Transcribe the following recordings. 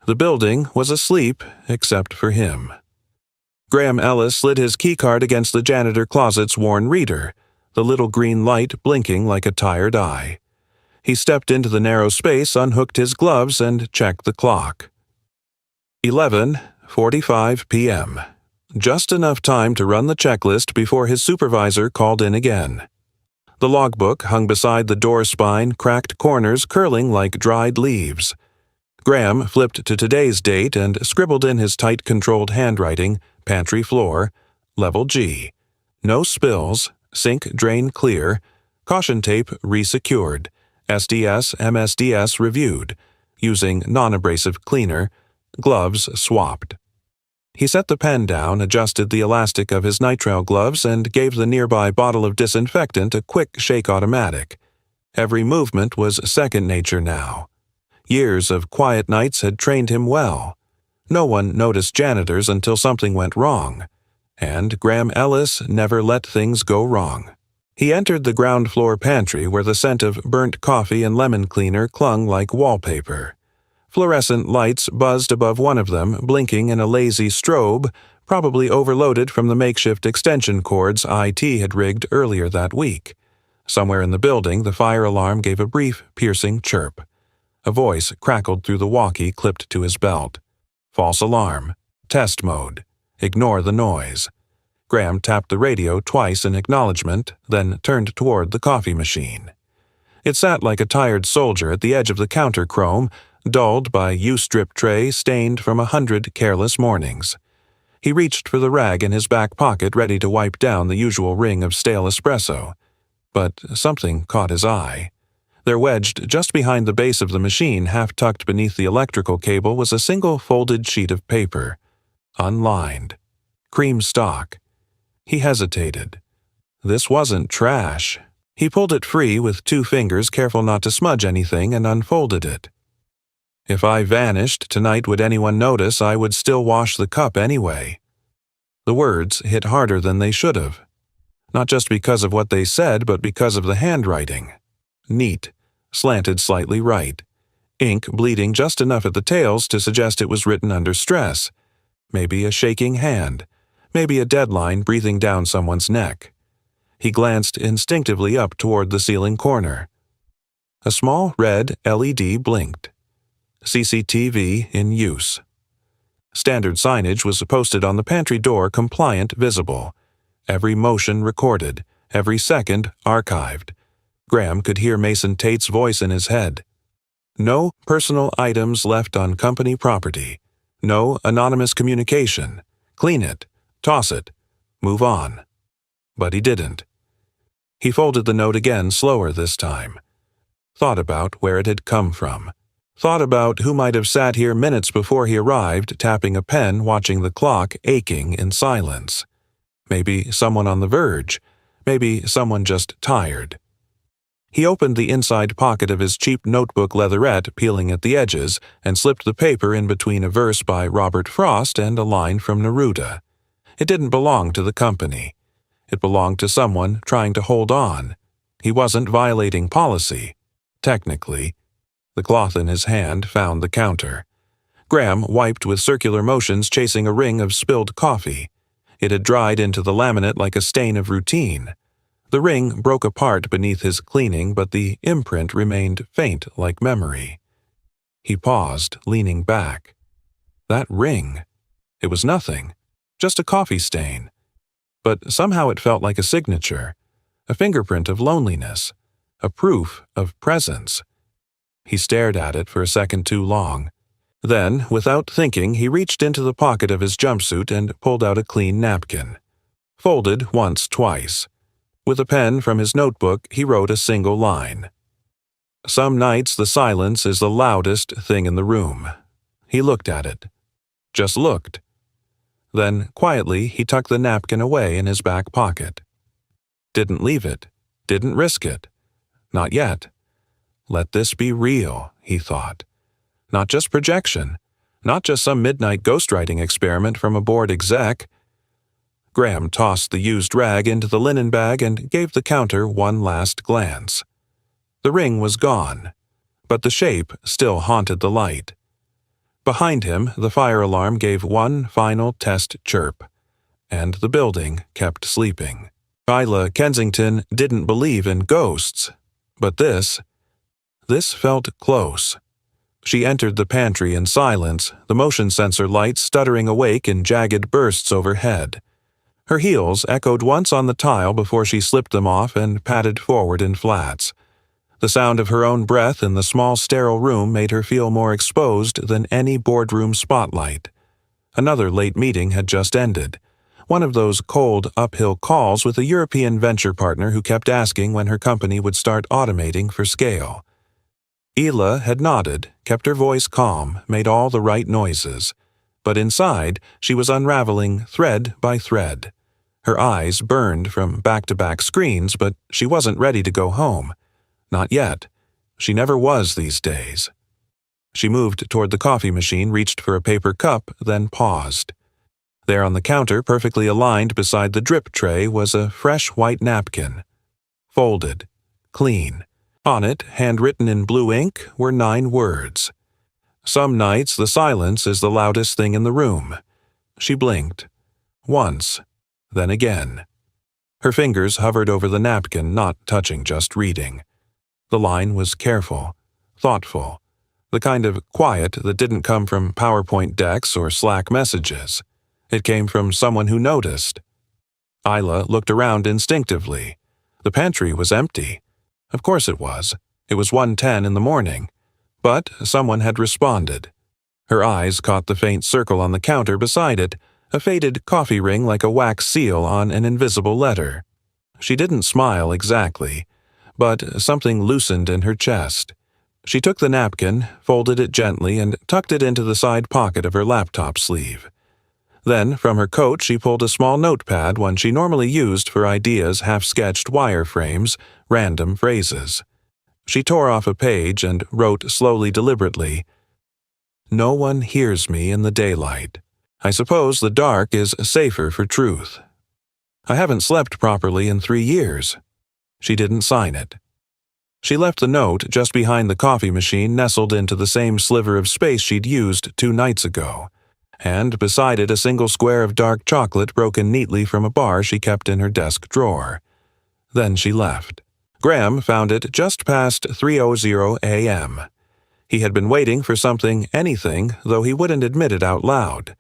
The building was asleep except for him. Graham Ellis slid his keycard against the janitor closet's worn reader, the little green light blinking like a tired eye. He stepped into the narrow space, unhooked his gloves, and checked the clock. 11:45 p.m. Just enough time to run the checklist before his supervisor called in again. The logbook hung beside the door spine, cracked corners curling like dried leaves. Graham flipped to today's date and scribbled in his tight-controlled handwriting, pantry floor, level G. No spills, sink drain clear, caution tape resecured, SDS MSDS reviewed, using non-abrasive cleaner, gloves swapped. He set the pen down, adjusted the elastic of his nitrile gloves, and gave the nearby bottle of disinfectant a quick shake automatic. Every movement was second nature now. Years of quiet nights had trained him well. No one noticed janitors until something went wrong, and Graham Ellis never let things go wrong. He entered the ground floor pantry where the scent of burnt coffee and lemon cleaner clung like wallpaper. Fluorescent lights buzzed above one of them, blinking in a lazy strobe, probably overloaded from the makeshift extension cords IT had rigged earlier that week. Somewhere in the building, the fire alarm gave a brief, piercing chirp. A voice crackled through the walkie clipped to his belt. False alarm. Test mode. Ignore the noise. Graham tapped the radio twice in acknowledgement, then turned toward the coffee machine. It sat like a tired soldier at the edge of the counter chrome, dulled by U-strip tray stained from 100 careless mornings. He reached for the rag in his back pocket, ready to wipe down the usual ring of stale espresso. But something caught his eye. There, wedged just behind the base of the machine, half tucked beneath the electrical cable, was a single folded sheet of paper. Unlined. Cream stock. He hesitated. This wasn't trash. He pulled it free with 2 fingers, careful not to smudge anything, and unfolded it. If I vanished tonight, would anyone notice? I would still wash the cup anyway. The words hit harder than they should have. Not just because of what they said, but because of the handwriting. Neat, slanted slightly right. Ink bleeding just enough at the tails to suggest it was written under stress. Maybe a shaking hand. Maybe a deadline breathing down someone's neck. He glanced instinctively up toward the ceiling corner. A small red LED blinked. CCTV in use. Standard signage was posted on the pantry door, compliant, visible. Every motion recorded, every second archived. Graham could hear Mason Tate's voice in his head. No personal items left on company property. No anonymous communication. Clean it. Toss it. Move on. But he didn't. He folded the note again, slower this time. Thought about where it had come from. Thought about who might have sat here minutes before he arrived, tapping a pen, watching the clock, aching in silence. Maybe someone on the verge. Maybe someone just tired. He opened the inside pocket of his cheap notebook leatherette, peeling at the edges, and slipped the paper in between a verse by Robert Frost and a line from Neruda. It didn't belong to the company. It belonged to someone trying to hold on. He wasn't violating policy. Technically. The cloth in his hand found the counter. Graham wiped with circular motions, chasing a ring of spilled coffee. It had dried into the laminate like a stain of routine. The ring broke apart beneath his cleaning, but the imprint remained faint like memory. He paused, leaning back. That ring. It was nothing. Just a coffee stain. But somehow it felt like a signature. A fingerprint of loneliness. A proof of presence. He stared at it for a second too long. Then, without thinking, he reached into the pocket of his jumpsuit and pulled out a clean napkin. Folded once, twice. With a pen from his notebook, he wrote a single line. Some nights the silence is the loudest thing in the room. He looked at it. Just looked. Then, quietly, he tucked the napkin away in his back pocket. Didn't leave it. Didn't risk it. Not yet. Let this be real, he thought. Not just projection. Not just some midnight ghostwriting experiment from a bored exec. Graham tossed the used rag into the linen bag and gave the counter one last glance. The ring was gone, but the shape still haunted the light. Behind him, the fire alarm gave one final test chirp, and the building kept sleeping. Isla Kensington didn't believe in ghosts, but this felt close. She entered the pantry in silence, the motion sensor lights stuttering awake in jagged bursts overhead. Her heels echoed once on the tile before she slipped them off and padded forward in flats. The sound of her own breath in the small sterile room made her feel more exposed than any boardroom spotlight. Another late meeting had just ended. One of those cold, uphill calls with a European venture partner who kept asking when her company would start automating for scale. Ela had nodded, kept her voice calm, made all the right noises. But inside, she was unraveling thread by thread. Her eyes burned from back-to-back screens, but she wasn't ready to go home. Not yet. She never was these days. She moved toward the coffee machine, reached for a paper cup, then paused. There on the counter, perfectly aligned beside the drip tray, was a fresh white napkin. Folded. Clean. On it, handwritten in blue ink, were 9 words. Some nights the silence is the loudest thing in the room. She blinked. Once. Then again. Her fingers hovered over the napkin, not touching, just reading. The line was careful, thoughtful, the kind of quiet that didn't come from PowerPoint decks or Slack messages. It came from someone who noticed. Isla looked around instinctively. The pantry was empty. Of course it was. It was 1:10 in the morning. But someone had responded. Her eyes caught the faint circle on the counter beside it, a faded coffee ring like a wax seal on an invisible letter. She didn't smile exactly, but something loosened in her chest. She took the napkin, folded it gently, and tucked it into the side pocket of her laptop sleeve. Then, from her coat, she pulled a small notepad, one she normally used for ideas, half-sketched wireframes, random phrases. She tore off a page and wrote slowly, deliberately, "No one hears me in the daylight. I suppose the dark is safer for truth. I haven't slept properly in 3 years." She didn't sign it. She left the note just behind the coffee machine, nestled into the same sliver of space she'd used 2 nights ago, and beside it a single square of dark chocolate broken neatly from a bar she kept in her desk drawer. Then she left. Graham found it just past 3:00 a.m. He had been waiting for something, anything, though he wouldn't admit it out loud.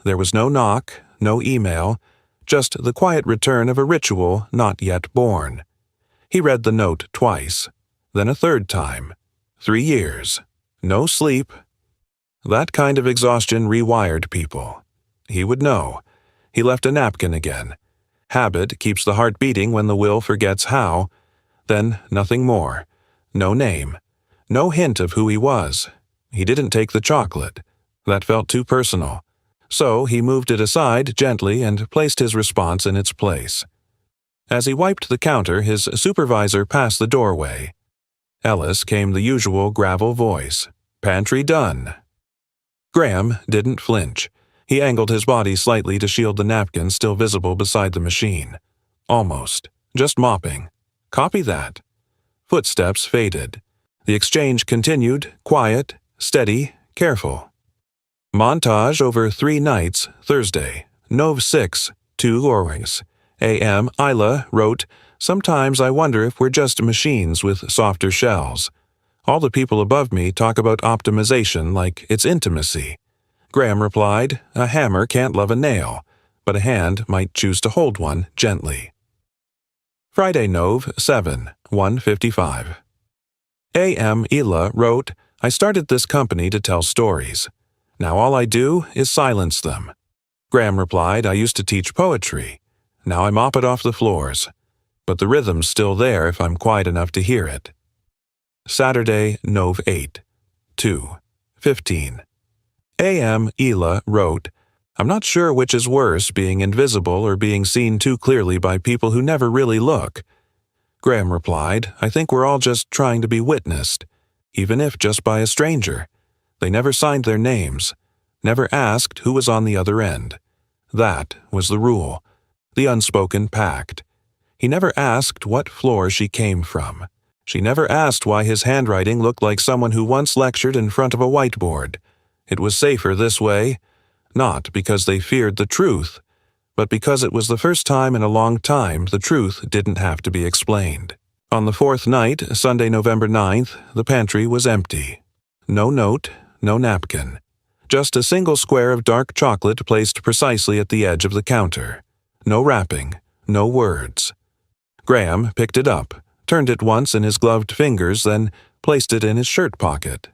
There was no knock, no email, just the quiet return of a ritual not yet born. He read the note twice, then a third time. 3 years. No sleep. That kind of exhaustion rewired people. He would know. He left a napkin again. Habit keeps the heart beating when the will forgets how. Then nothing more. No name. No hint of who he was. He didn't take the chocolate. That felt too personal. So he moved it aside gently and placed his response in its place. As he wiped the counter, his supervisor passed the doorway. Ellis came the usual gravel voice. "Pantry done." Graham didn't flinch. He angled his body slightly to shield the napkin still visible beside the machine. Almost. Just mopping. Copy that. Footsteps faded. The exchange continued, quiet, steady, careful. Montage over 3 nights, Thursday, Nov 6, 2 hours. A.M. Isla wrote, "Sometimes I wonder if we're just machines with softer shells. All the people above me talk about optimization like it's intimacy." Graham replied, "A hammer can't love a nail, but a hand might choose to hold one gently." Friday, Nov 7, 1:55. A.M. Ela wrote, "I started this company to tell stories. Now all I do is silence them." Graham replied, "I used to teach poetry. Now I mop it off the floors. But the rhythm's still there if I'm quiet enough to hear it." Saturday, Nov 8, 2:15. A.M. Ela wrote, "I'm not sure which is worse, being invisible or being seen too clearly by people who never really look." Graham replied, "I think we're all just trying to be witnessed, even if just by a stranger. They never signed their names, never asked who was on the other end. That was the rule, the unspoken pact. He never asked what floor she came from. She never asked why his handwriting looked like someone who once lectured in front of a whiteboard. It was safer this way, not because they feared the truth, but because it was the first time in a long time the truth didn't have to be explained. On the fourth night, Sunday, November 9th, the pantry was empty. No note, no napkin. Just a single square of dark chocolate placed precisely at the edge of the counter. No wrapping, no words. Graham picked it up, turned it once in his gloved fingers, then placed it in his shirt pocket.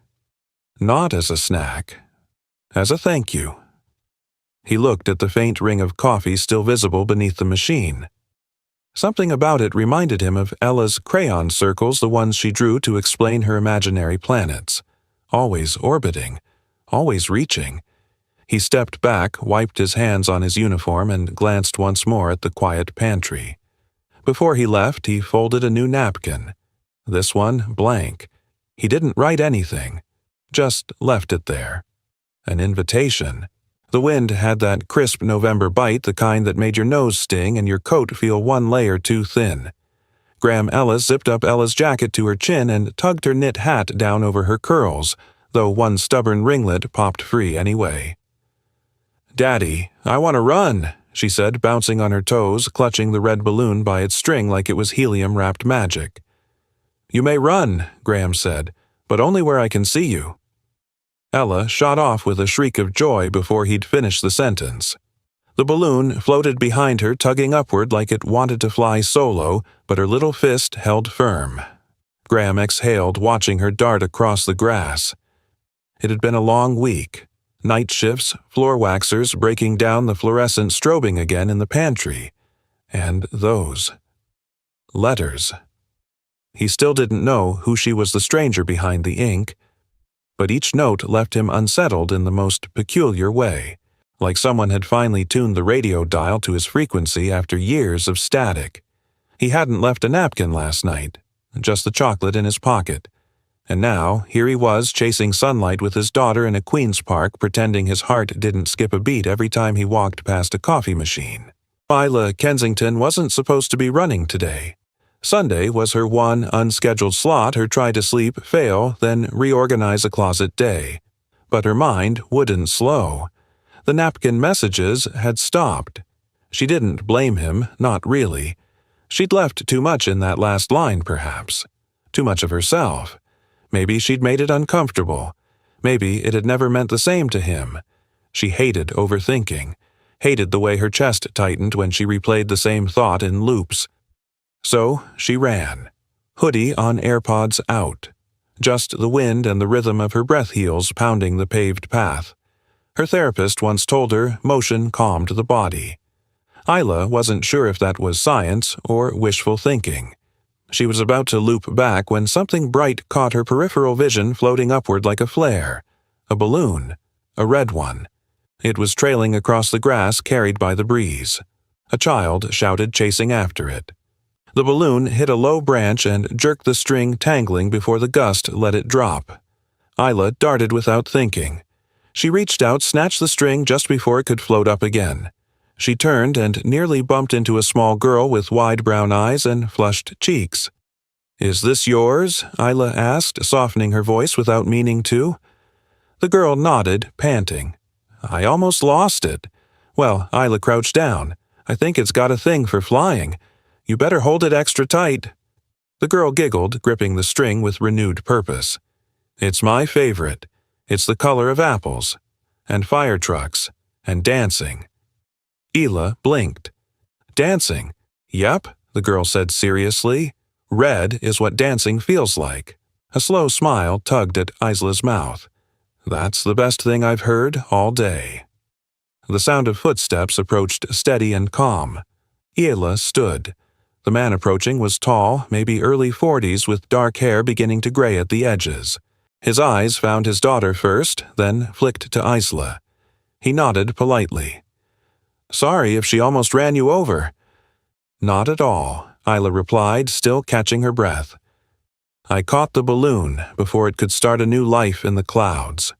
Not as a snack, as a thank you. He looked at the faint ring of coffee still visible beneath the machine. Something about it reminded him of Ella's crayon circles, the ones she drew to explain her imaginary planets. Always orbiting, always reaching. He stepped back, wiped his hands on his uniform, and glanced once more at the quiet pantry. Before he left, he folded a new napkin. This one blank. He didn't write anything, just left it there. An invitation. The wind had that crisp November bite, the kind that made your nose sting and your coat feel one layer too thin. Graham Ellis zipped up Ella's jacket to her chin and tugged her knit hat down over her curls, though one stubborn ringlet popped free anyway. "Daddy, I want to run," she said, bouncing on her toes, clutching the red balloon by its string like it was helium-wrapped magic. "You may run," Graham said, "but only where I can see you." Ella shot off with a shriek of joy before he'd finished the sentence. The balloon floated behind her, tugging upward like it wanted to fly solo, but her little fist held firm. Graham exhaled, watching her dart across the grass. It had been a long week. Night shifts, floor waxers breaking down the fluorescent strobing again in the pantry. And those letters. He still didn't know who she was, the stranger behind the ink, but each note left him unsettled in the most peculiar way, like someone had finally tuned the radio dial to his frequency after years of static. He hadn't left a napkin last night, just the chocolate in his pocket. And now, here he was chasing sunlight with his daughter in a Queen's Park, pretending his heart didn't skip a beat every time he walked past a coffee machine. Isla Kensington wasn't supposed to be running today. Sunday was her one unscheduled slot, her try to sleep, fail, then reorganize a closet day. But her mind wouldn't slow. The napkin messages had stopped. She didn't blame him, not really. She'd left too much in that last line, perhaps. Too much of herself. Maybe she'd made it uncomfortable. Maybe it had never meant the same to him. She hated overthinking, hated the way her chest tightened when she replayed the same thought in loops. So she ran, hoodie on, AirPods out. Just the wind and the rhythm of her breath heels pounding the paved path. Her therapist once told her motion calmed the body. Isla wasn't sure if that was science or wishful thinking. She was about to loop back when something bright caught her peripheral vision, floating upward like a flare. A balloon. A red one. It was trailing across the grass, carried by the breeze. A child shouted, chasing after it. The balloon hit a low branch and jerked the string, tangling before the gust let it drop. Isla darted without thinking. She reached out, snatched the string just before it could float up again. She turned and nearly bumped into a small girl with wide brown eyes and flushed cheeks. "Is this yours?" Isla asked, softening her voice without meaning to. The girl nodded, panting. "I almost lost it." "Well," Isla crouched down, "I think it's got a thing for flying. You better hold it extra tight." The girl giggled, gripping the string with renewed purpose. "It's my favorite. It's the color of apples. And fire trucks. And dancing." Ela blinked. "Dancing? Yep," the girl said seriously. "Red is what dancing feels like." A slow smile tugged at Isla's mouth. "That's the best thing I've heard all day." The sound of footsteps approached steady and calm. Ela stood. The man approaching was tall, maybe early 40s, with dark hair beginning to gray at the edges. His eyes found his daughter first, then flicked to Isla. He nodded politely. "Sorry if she almost ran you over." "Not at all," Isla replied, still catching her breath. "I caught the balloon before it could start a new life in the clouds."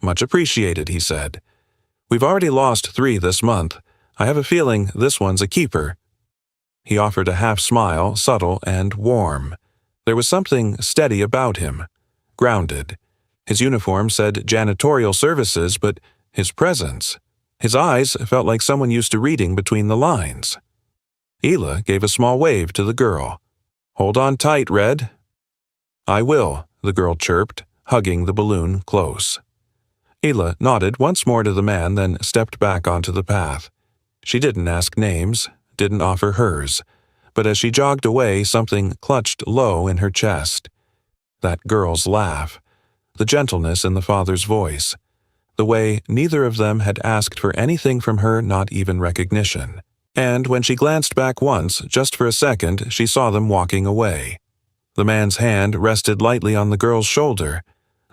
"Much appreciated," he said. "We've already lost 3 this month. I have a feeling this one's a keeper." He offered a half-smile, subtle and warm. There was something steady about him, grounded. His uniform said janitorial services, but his presence, his eyes felt like someone used to reading between the lines. Ela gave a small wave to the girl. "Hold on tight, Red." "I will," the girl chirped, hugging the balloon close. Ela nodded once more to the man, then stepped back onto the path. She didn't ask names, didn't offer hers, but as she jogged away, something clutched low in her chest. That girl's laugh, the gentleness in the father's voice, the way neither of them had asked for anything from her, not even recognition. And when she glanced back once, just for a second, she saw them walking away. The man's hand rested lightly on the girl's shoulder.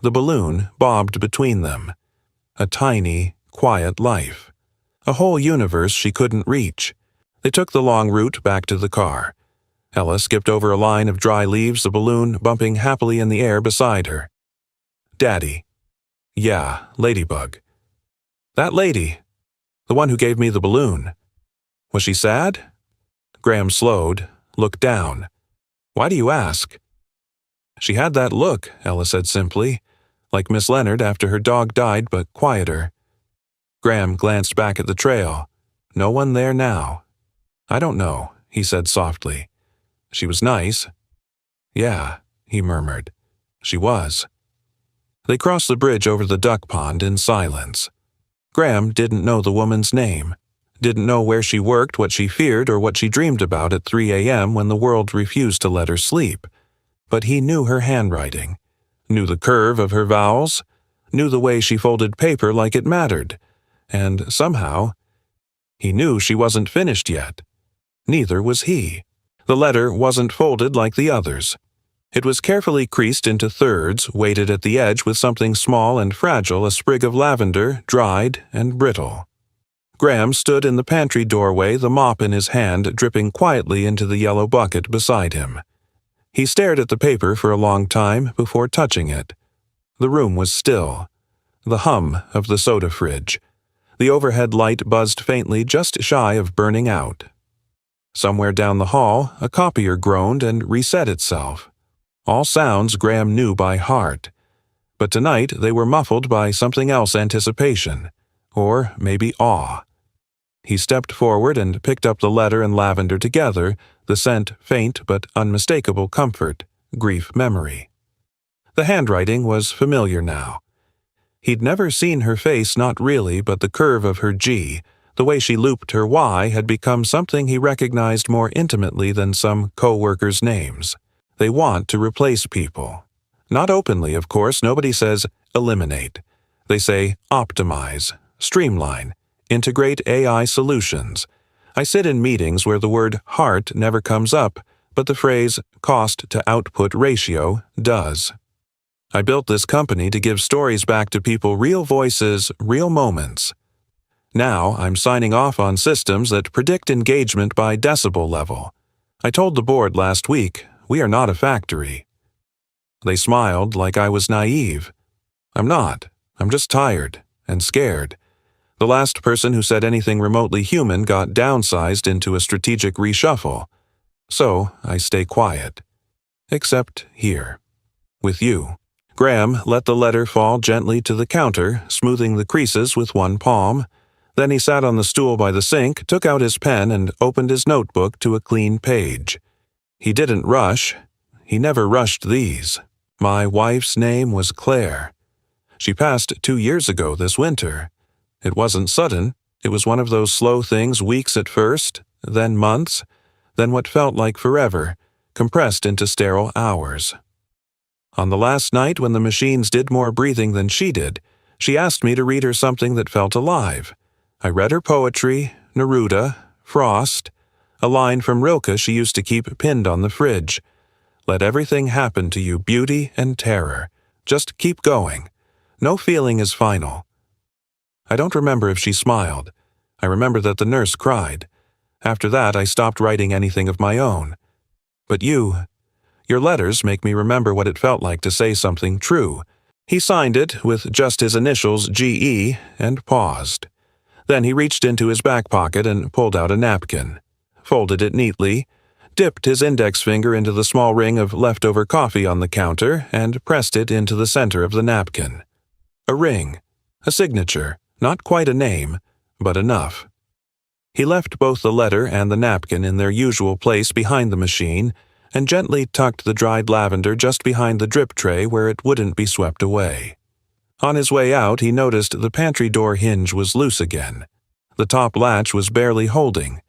The balloon bobbed between them. A tiny, quiet life. A whole universe she couldn't reach. They took the long route back to the car. Ella skipped over a line of dry leaves, the balloon bumping happily in the air beside her. "Daddy." "Yeah, Ladybug." "That lady. The one who gave me the balloon. Was she sad?" Graham slowed, looked down. "Why do you ask?" "She had that look," Ella said simply, "like Miss Leonard after her dog died, but quieter." Graham glanced back at the trail. No one there now. "I don't know," he said softly. "She was nice." "Yeah," he murmured. "She was." They crossed the bridge over the duck pond in silence. Graham didn't know the woman's name, didn't know where she worked, what she feared, or what she dreamed about at 3 a.m. when the world refused to let her sleep. But he knew her handwriting, knew the curve of her vowels, knew the way she folded paper like it mattered, and somehow, he knew she wasn't finished yet. Neither was he. The letter wasn't folded like the others. It was carefully creased into thirds, weighted at the edge with something small and fragile, a sprig of lavender, dried and brittle. Graham stood in the pantry doorway, the mop in his hand, dripping quietly into the yellow bucket beside him. He stared at the paper for a long time before touching it. The room was still. The hum of the soda fridge. The overhead light buzzed faintly, just shy of burning out. Somewhere down the hall, a copier groaned and reset itself. All sounds Graham knew by heart. But tonight they were muffled by something else, anticipation. Or maybe awe. He stepped forward and picked up the letter and lavender together, the scent faint but unmistakable comfort, grief memory. The handwriting was familiar now. He'd never seen her face, not really, but the curve of her G, the way she looped her Y, had become something he recognized more intimately than some co-workers' names. They want to replace people. Not openly, of course. Nobody says eliminate. They say optimize, streamline, integrate AI solutions. I sit in meetings where the word heart never comes up, but the phrase cost-to-output ratio does. I built this company to give stories back to people, real voices, real moments. Now I'm signing off on systems that predict engagement by decibel level. I told the board last week, we are not a factory. They smiled like I was naive. I'm not. I'm just tired and scared. The last person who said anything remotely human got downsized into a strategic reshuffle. So I stay quiet. Except here. With you. Graham let the letter fall gently to the counter, smoothing the creases with one palm. Then he sat on the stool by the sink, took out his pen, and opened his notebook to a clean page. He didn't rush. He never rushed these. My wife's name was Claire. She passed 2 years ago this winter. It wasn't sudden. It was one of those slow things, weeks at first, then months, then what felt like forever, compressed into sterile hours. On the last night when the machines did more breathing than she did, she asked me to read her something that felt alive. I read her poetry, Neruda, Frost, a line from Rilke she used to keep pinned on the fridge. Let everything happen to you, beauty and terror. Just keep going. No feeling is final. I don't remember if she smiled. I remember that the nurse cried. After that, I stopped writing anything of my own. But your letters make me remember what it felt like to say something true. He signed it with just his initials, GE, and paused. Then he reached into his back pocket and pulled out a napkin, folded it neatly, dipped his index finger into the small ring of leftover coffee on the counter, and pressed it into the center of the napkin. A ring, a signature, not quite a name, but enough. He left both the letter and the napkin in their usual place behind the machine, and gently tucked the dried lavender just behind the drip tray where it wouldn't be swept away. On his way out, he noticed the pantry door hinge was loose again. The top latch was barely holding.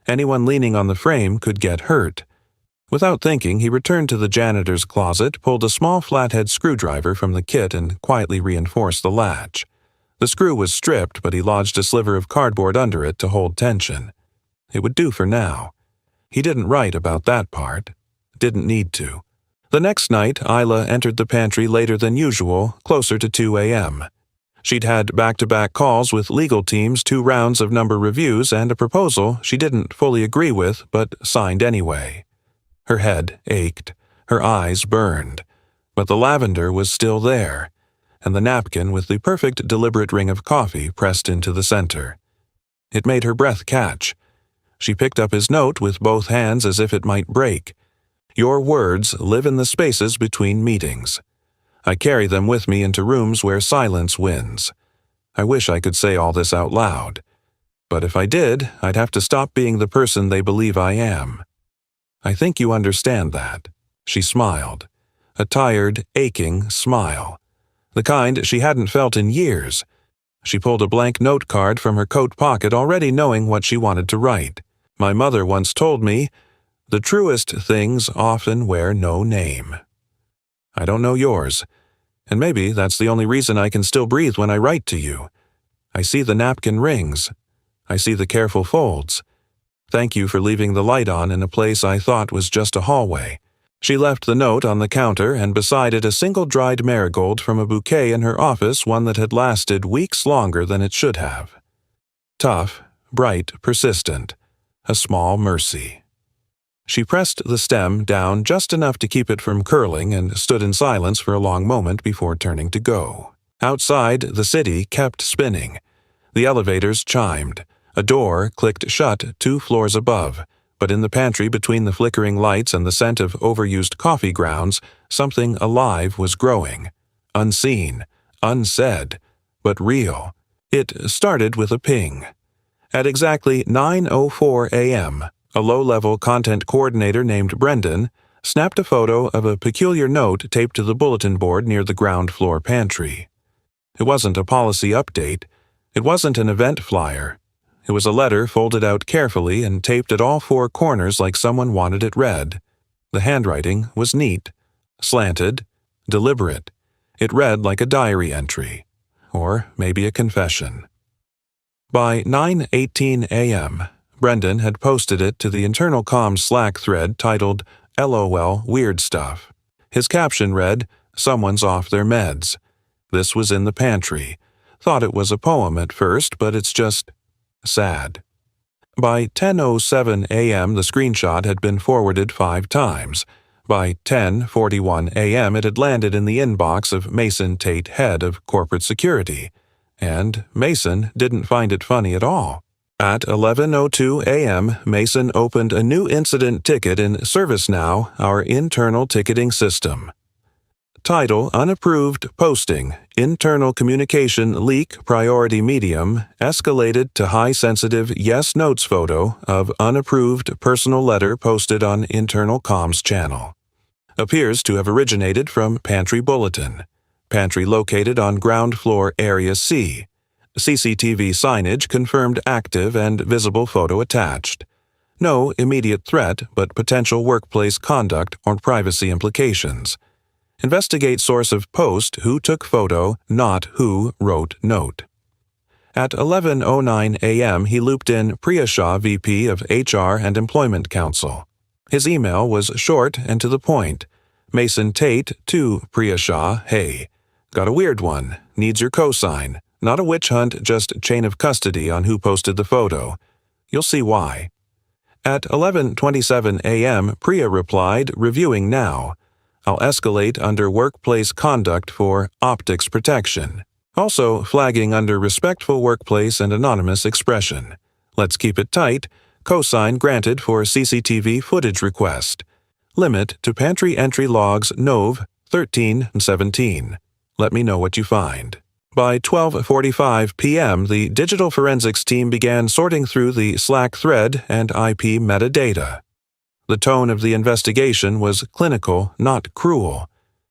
Anyone leaning on the frame could get hurt. Without thinking, he returned to the janitor's closet, pulled a small flathead screwdriver from the kit, and quietly reinforced the latch. The screw was stripped, but he lodged a sliver of cardboard under it to hold tension. It would do for now. He didn't write about that part. Didn't need to. The next night, Isla entered the pantry later than usual, closer to 2 a.m. She'd had back-to-back calls with legal teams, 2 rounds of number reviews, and a proposal she didn't fully agree with, but signed anyway. Her head ached, her eyes burned, but the lavender was still there, and the napkin with the perfect deliberate ring of coffee pressed into the center. It made her breath catch. She picked up his note with both hands as if it might break. Your words live in the spaces between meetings. I carry them with me into rooms where silence wins. I wish I could say all this out loud. But if I did, I'd have to stop being the person they believe I am. I think you understand that. She smiled. A tired, aching smile. The kind she hadn't felt in years. She pulled a blank note card from her coat pocket, already knowing what she wanted to write. My mother once told me, the truest things often wear no name. I don't know yours, and maybe that's the only reason I can still breathe when I write to you. I see the napkin rings. I see the careful folds. Thank you for leaving the light on in a place I thought was just a hallway. She left the note on the counter, and beside it a single dried marigold from a bouquet in her office, one that had lasted weeks longer than it should have. Tough, bright, persistent. A small mercy. She pressed the stem down just enough to keep it from curling and stood in silence for a long moment before turning to go. Outside, the city kept spinning. The elevators chimed. A door clicked shut 2 floors above, but in the pantry between the flickering lights and the scent of overused coffee grounds, something alive was growing. Unseen, unsaid, but real. It started with a ping. At exactly 9:04 a.m., a low-level content coordinator named Brendan snapped a photo of a peculiar note taped to the bulletin board near the ground floor pantry. It wasn't a policy update. It wasn't an event flyer. It was a letter folded out carefully and taped at all 4 corners like someone wanted it read. The handwriting was neat, slanted, deliberate. It read like a diary entry, or maybe a confession. By 9:18 a.m., Brendan had posted it to the internal comms Slack thread titled LOL Weird Stuff. His caption read, "Someone's off their meds." This was in the pantry. Thought it was a poem at first, but it's just sad. By 10:07 a.m., the screenshot had been forwarded 5 times. By 10:41 a.m., it had landed in the inbox of Mason Tate, head of corporate security. And Mason didn't find it funny at all. At 11:02 a.m., Mason opened a new incident ticket in ServiceNow, our internal ticketing system. Title: Unapproved Posting, Internal Communication Leak Priority Medium, Escalated to High-Sensitive Yes Notes Photo of Unapproved Personal Letter Posted on Internal Comms Channel. Appears to have originated from Pantry Bulletin. Pantry located on ground floor Area C. CCTV signage confirmed active and visible photo attached. No immediate threat, but potential workplace conduct or privacy implications. Investigate source of post, who took photo, not who wrote note. At 11:09 a.m., he looped in Priya Shah, VP of HR and Employment Counsel. His email was short and to the point. Mason Tate to Priya Shah, hey. Got a weird one. Needs your cosign. Not a witch hunt, just chain of custody on who posted the photo. You'll see why. At 11:27 a.m., Priya replied, reviewing now. I'll escalate under workplace conduct for optics protection. Also flagging under respectful workplace and anonymous expression. Let's keep it tight. Cosign granted for CCTV footage request. Limit to pantry entry logs NOV 13 and 17. Let me know what you find. By 12:45 p.m., the digital forensics team began sorting through the Slack thread and IP metadata. The tone of the investigation was clinical, not cruel.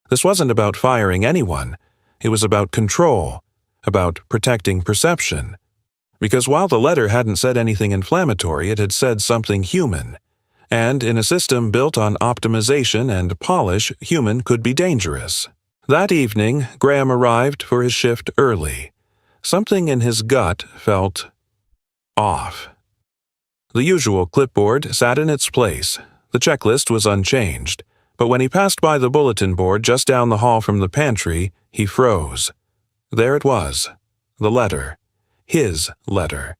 This wasn't about firing anyone. It was about control, about protecting perception. Because while the letter hadn't said anything inflammatory, it had said something human. And in a system built on optimization and polish, human could be dangerous. That evening, Graham arrived for his shift early. Something in his gut felt off. The usual clipboard sat in its place. The checklist was unchanged. But when he passed by the bulletin board just down the hall from the pantry, he froze. There it was. The letter. His letter.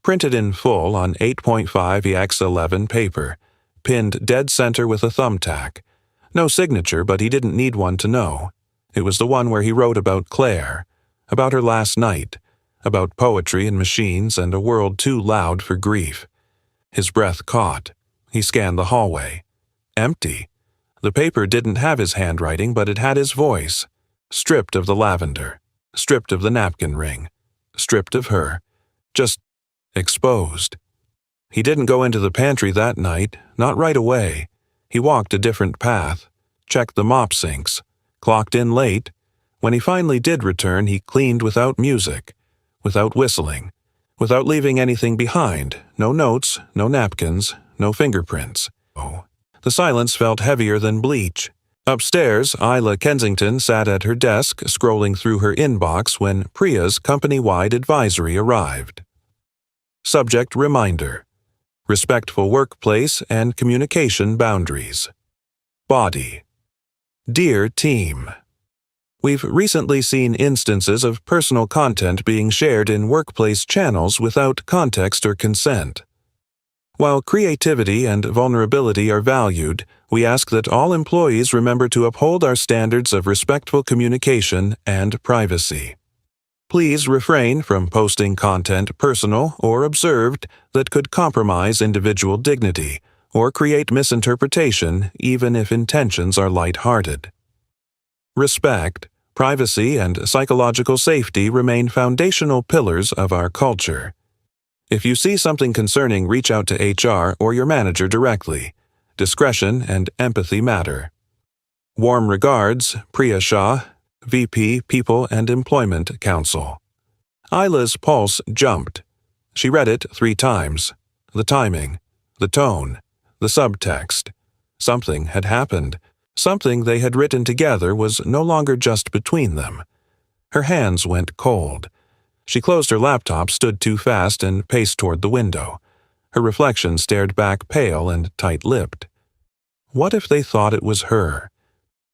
Printed in full on 8.5x11 paper. Pinned dead center with a thumbtack. No signature, but he didn't need one to know. It was the one where he wrote about Claire, about her last night, about poetry and machines and a world too loud for grief. His breath caught. He scanned the hallway. Empty. The paper didn't have his handwriting, but it had his voice. Stripped of the lavender. Stripped of the napkin ring. Stripped of her. Just exposed. He didn't go into the pantry that night, not right away. He walked a different path, checked the mop sinks, clocked in late. When he finally did return, he cleaned without music, without whistling, without leaving anything behind. No notes, no napkins, no fingerprints. Oh. The silence felt heavier than bleach. Upstairs, Isla Kensington sat at her desk scrolling through her inbox when Priya's company-wide advisory arrived. Subject reminder: respectful workplace and communication boundaries. Body. Dear team, we've recently seen instances of personal content being shared in workplace channels without context or consent. While creativity and vulnerability are valued, we ask that all employees remember to uphold our standards of respectful communication and privacy. Please refrain from posting content personal or observed that could compromise individual dignity or create misinterpretation, even if intentions are light-hearted. Respect, privacy, and psychological safety remain foundational pillars of our culture. If you see something concerning, reach out to HR or your manager directly. Discretion and empathy matter. Warm regards, Priya Shah, VP People and Employment Council. Isla's pulse jumped. She read it 3 times. The timing, the tone, the subtext. Something had happened. Something they had written together was no longer just between them. Her hands went cold. She closed her laptop, stood too fast, and paced toward the window. Her reflection stared back pale and tight-lipped. What if they thought it was her?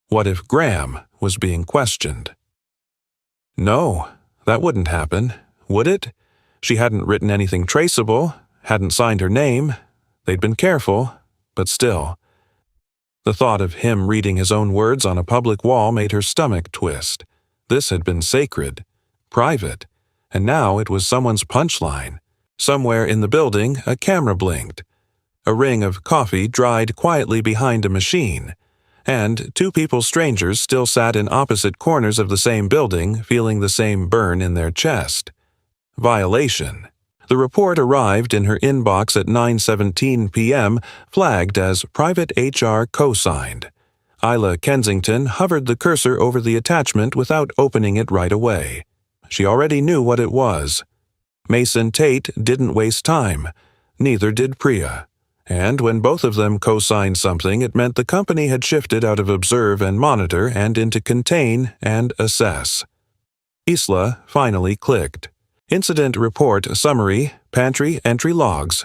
What if Graham was being questioned? No, that wouldn't happen, would it? She hadn't written anything traceable, hadn't signed her name. They'd been careful, but still. The thought of him reading his own words on a public wall made her stomach twist. This had been sacred, private. And now it was someone's punchline. Somewhere in the building, a camera blinked. A ring of coffee dried quietly behind a machine. And 2 people strangers still sat in opposite corners of the same building, feeling the same burn in their chest. Violation. The report arrived in her inbox at 9:17 p.m., flagged as private HR co-signed. Isla Kensington hovered the cursor over the attachment without opening it right away. She already knew what it was. Mason Tate didn't waste time. Neither did Priya. And when both of them co-signed something, it meant the company had shifted out of observe and monitor and into contain and assess. Isla finally clicked. Incident report summary, pantry entry logs.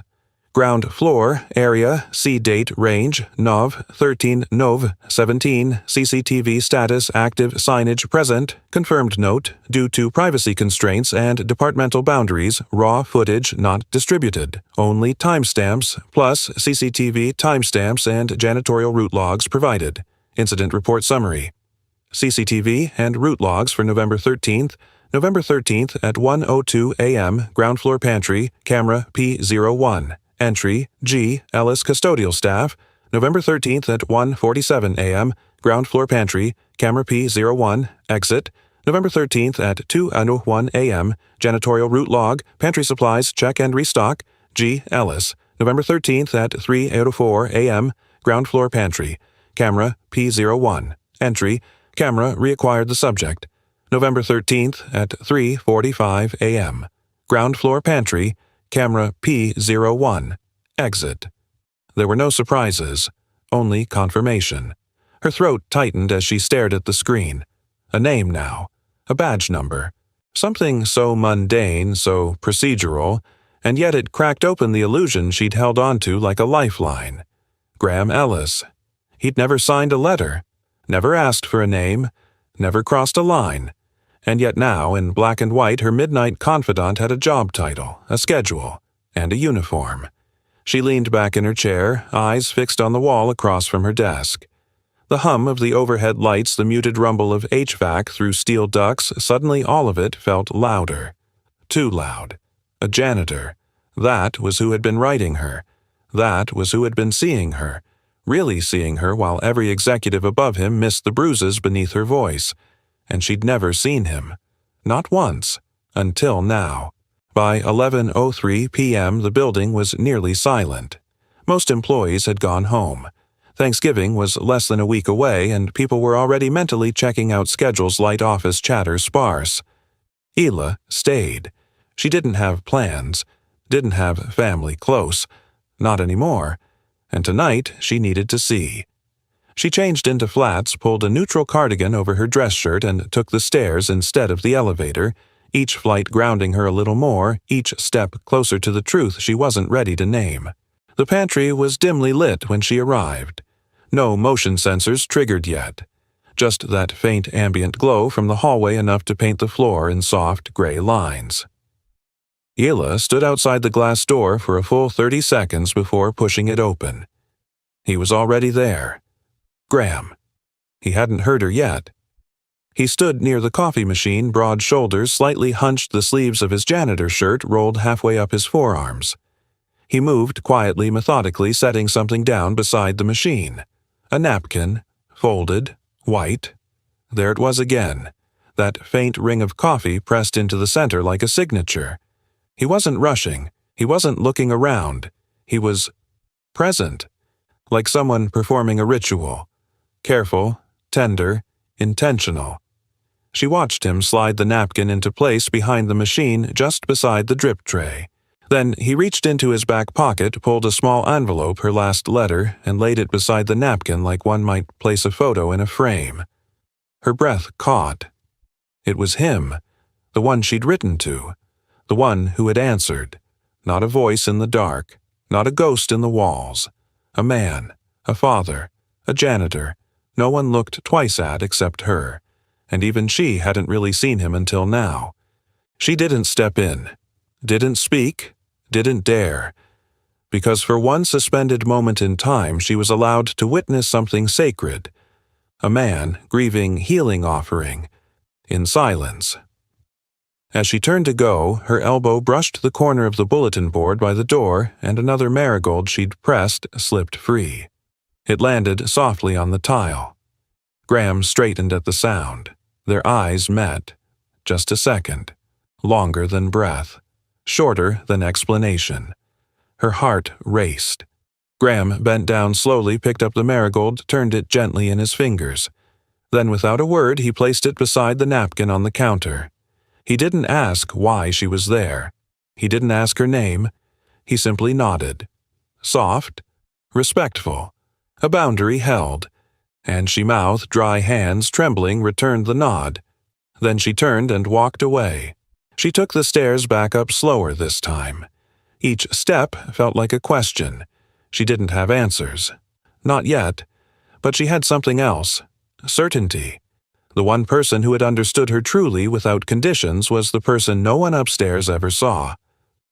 Ground floor, area, C-date, range, NOV, 13, NOV, 17, CCTV status, active, signage, present, confirmed note, due to privacy constraints and departmental boundaries, raw footage not distributed, only timestamps, plus CCTV timestamps and janitorial route logs provided. Incident report summary. CCTV and route logs for November 13th at 1:02 a.m., ground floor pantry, camera P01. Entry, G. Ellis Custodial Staff, November 13th at 1:47 a.m., ground floor pantry, camera P01, exit, November 13th at 2:01 a.m., janitorial route log, pantry supplies, check and restock, G. Ellis, November 13th at 3:04 a.m., ground floor pantry, camera P01, entry, camera reacquired the subject, November 13th at 3:45 a.m., ground floor pantry, camera P01, exit. There were no surprises, only confirmation. Her throat tightened as she stared at the screen. A name now, a badge number. Something so mundane, so procedural, and yet it cracked open the illusion she'd held onto like a lifeline. Graham Ellis. He'd never signed a letter, never asked for a name, never crossed a line. And yet now, in black and white, her midnight confidant had a job title, a schedule, and a uniform. She leaned back in her chair, eyes fixed on the wall across from her desk. The hum of the overhead lights, the muted rumble of HVAC through steel ducts, suddenly all of it felt louder. Too loud. A janitor. That was who had been writing her. That was who had been seeing her. Really seeing her while every executive above him missed the bruises beneath her voice. And she'd never seen him. Not once. Until now. By 11:03 p.m. the building was nearly silent. Most employees had gone home. Thanksgiving was less than a week away, and people were already mentally checking out schedules, light office chatter sparse. Hila stayed. She didn't have plans, didn't have family close, not anymore, and tonight she needed to see. She changed into flats, pulled a neutral cardigan over her dress shirt, and took the stairs instead of the elevator, each flight grounding her a little more, each step closer to the truth she wasn't ready to name. The pantry was dimly lit when she arrived. No motion sensors triggered yet. Just that faint ambient glow from the hallway enough to paint the floor in soft gray lines. Hila stood outside the glass door for a full 30 seconds before pushing it open. He was already there. Graham. He hadn't heard her yet. He stood near the coffee machine, broad shoulders slightly hunched, the sleeves of his janitor shirt rolled halfway up his forearms. He moved quietly, methodically, setting something down beside the machine. A napkin, folded, white. There it was again, that faint ring of coffee pressed into the center like a signature. He wasn't rushing. He wasn't looking around. He was present, like someone performing a ritual. Careful, tender, intentional. She watched him slide the napkin into place behind the machine just beside the drip tray. Then he reached into his back pocket, pulled a small envelope, her last letter, and laid it beside the napkin like one might place a photo in a frame. Her breath caught. It was him, the one she'd written to, the one who had answered. Not a voice in the dark, not a ghost in the walls. A man, a father, a janitor, no one looked twice at except her, and even she hadn't really seen him until now. She didn't step in, didn't speak, didn't dare, because for one suspended moment in time she was allowed to witness something sacred, a man grieving healing offering, in silence. As she turned to go, her elbow brushed the corner of the bulletin board by the door, and another marigold she'd pressed slipped free. It landed softly on the tile. Graham straightened at the sound. Their eyes met. Just a second. Longer than breath. Shorter than explanation. Her heart raced. Graham bent down slowly, picked up the marigold, turned it gently in his fingers. Then without a word he placed it beside the napkin on the counter. He didn't ask why she was there. He didn't ask her name. He simply nodded. Soft, respectful, a boundary held, and she mouthed, dry hands trembling, returned the nod. Then she turned and walked away. She took the stairs back up slower this time. Each step felt like a question. She didn't have answers. Not yet. But she had something else. Certainty. The one person who had understood her truly without conditions was the person no one upstairs ever saw.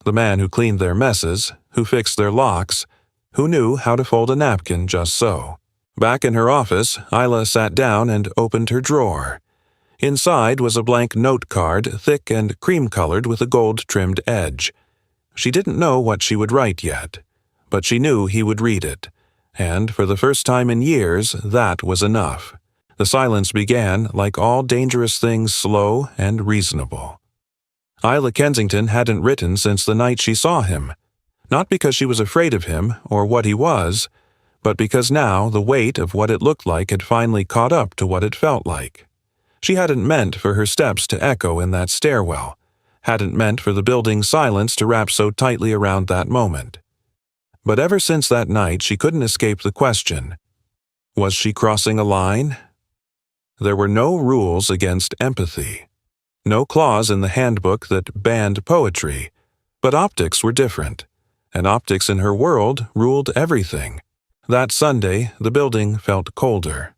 The man who cleaned their messes, who fixed their locks, who knew how to fold a napkin just so. Back in her office, Hila sat down and opened her drawer. Inside was a blank note card, thick and cream-colored with a gold-trimmed edge. She didn't know what she would write yet. But she knew he would read it, and for the first time in years, that was enough. The silence began, like all dangerous things, slow and reasonable. Isla Kensington hadn't written since the night she saw him, not because she was afraid of him or what he was, but because now the weight of what it looked like had finally caught up to what it felt like. She hadn't meant for her steps to echo in that stairwell, hadn't meant for the building's silence to wrap so tightly around that moment. But ever since that night, she couldn't escape the question, was she crossing a line? There were no rules against empathy, no clause in the handbook that banned poetry, but optics were different, and optics in her world ruled everything. That Sunday, the building felt colder.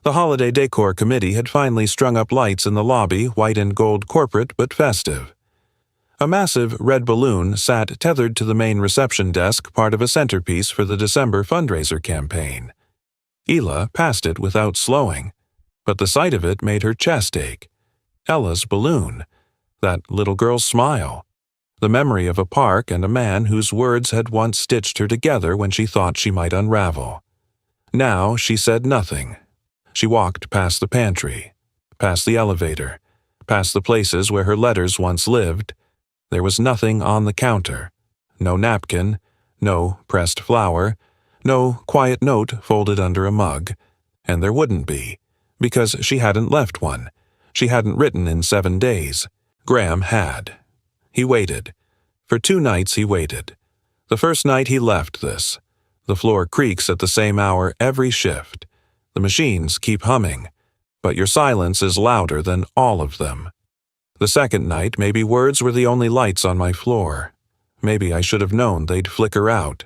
The holiday decor committee had finally strung up lights in the lobby, white and gold corporate but festive. A massive red balloon sat tethered to the main reception desk, part of a centerpiece for the December fundraiser campaign. Ela passed it without slowing, but the sight of it made her chest ache. Ella's balloon, that little girl's smile, the memory of a park and a man whose words had once stitched her together when she thought she might unravel. Now she said nothing. She walked past the pantry, past the elevator, past the places where her letters once lived. There was nothing on the counter. No napkin, no pressed flower, no quiet note folded under a mug. And there wouldn't be, because she hadn't left one. She hadn't written in 7 days. Graham had. He waited. For 2 nights he waited. The first night he left this. The floor creaks at the same hour every shift. The machines keep humming, but your silence is louder than all of them. The second night, maybe words were the only lights on my floor. Maybe I should have known they'd flicker out.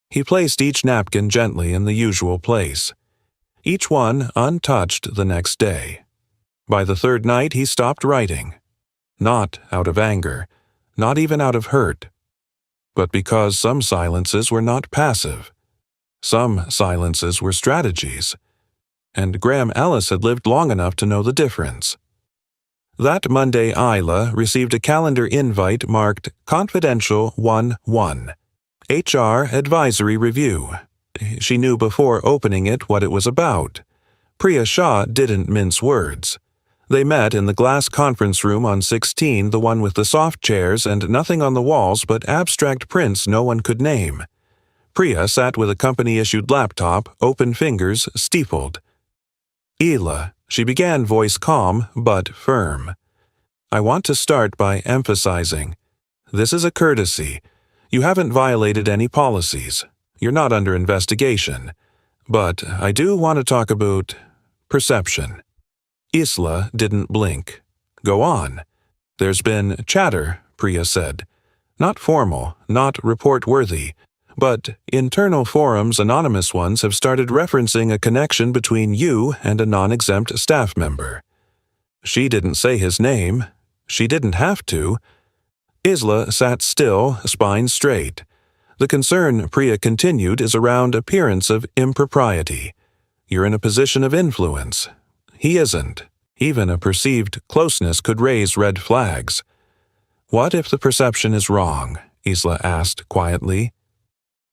He placed each napkin gently in the usual place, each one untouched the next day. By the third night, he stopped writing. Not out of anger, not even out of hurt, but because some silences were not passive. Some silences were strategies, and Graham Ellis had lived long enough to know the difference. That Monday, Isla received a calendar invite marked Confidential 1-1, HR Advisory Review. She knew before opening it what it was about. Priya Shah didn't mince words. They met in the glass conference room on 16, the one with the soft chairs and nothing on the walls but abstract prints no one could name. Priya sat with a company-issued laptop, open fingers, steepled. Ela, she began, voice calm but firm. I want to start by emphasizing. This is a courtesy. You haven't violated any policies. You're not under investigation. But I do want to talk about perception. Isla didn't blink. Go on. There's been chatter, Priya said. Not formal, not report-worthy, but internal forums, anonymous ones, have started referencing a connection between you and a non-exempt staff member. She didn't say his name. She didn't have to. Isla sat still, spine straight. The concern, Priya continued, is around appearance of impropriety. You're in a position of influence. He isn't. Even a perceived closeness could raise red flags. What if the perception is wrong? Isla asked quietly.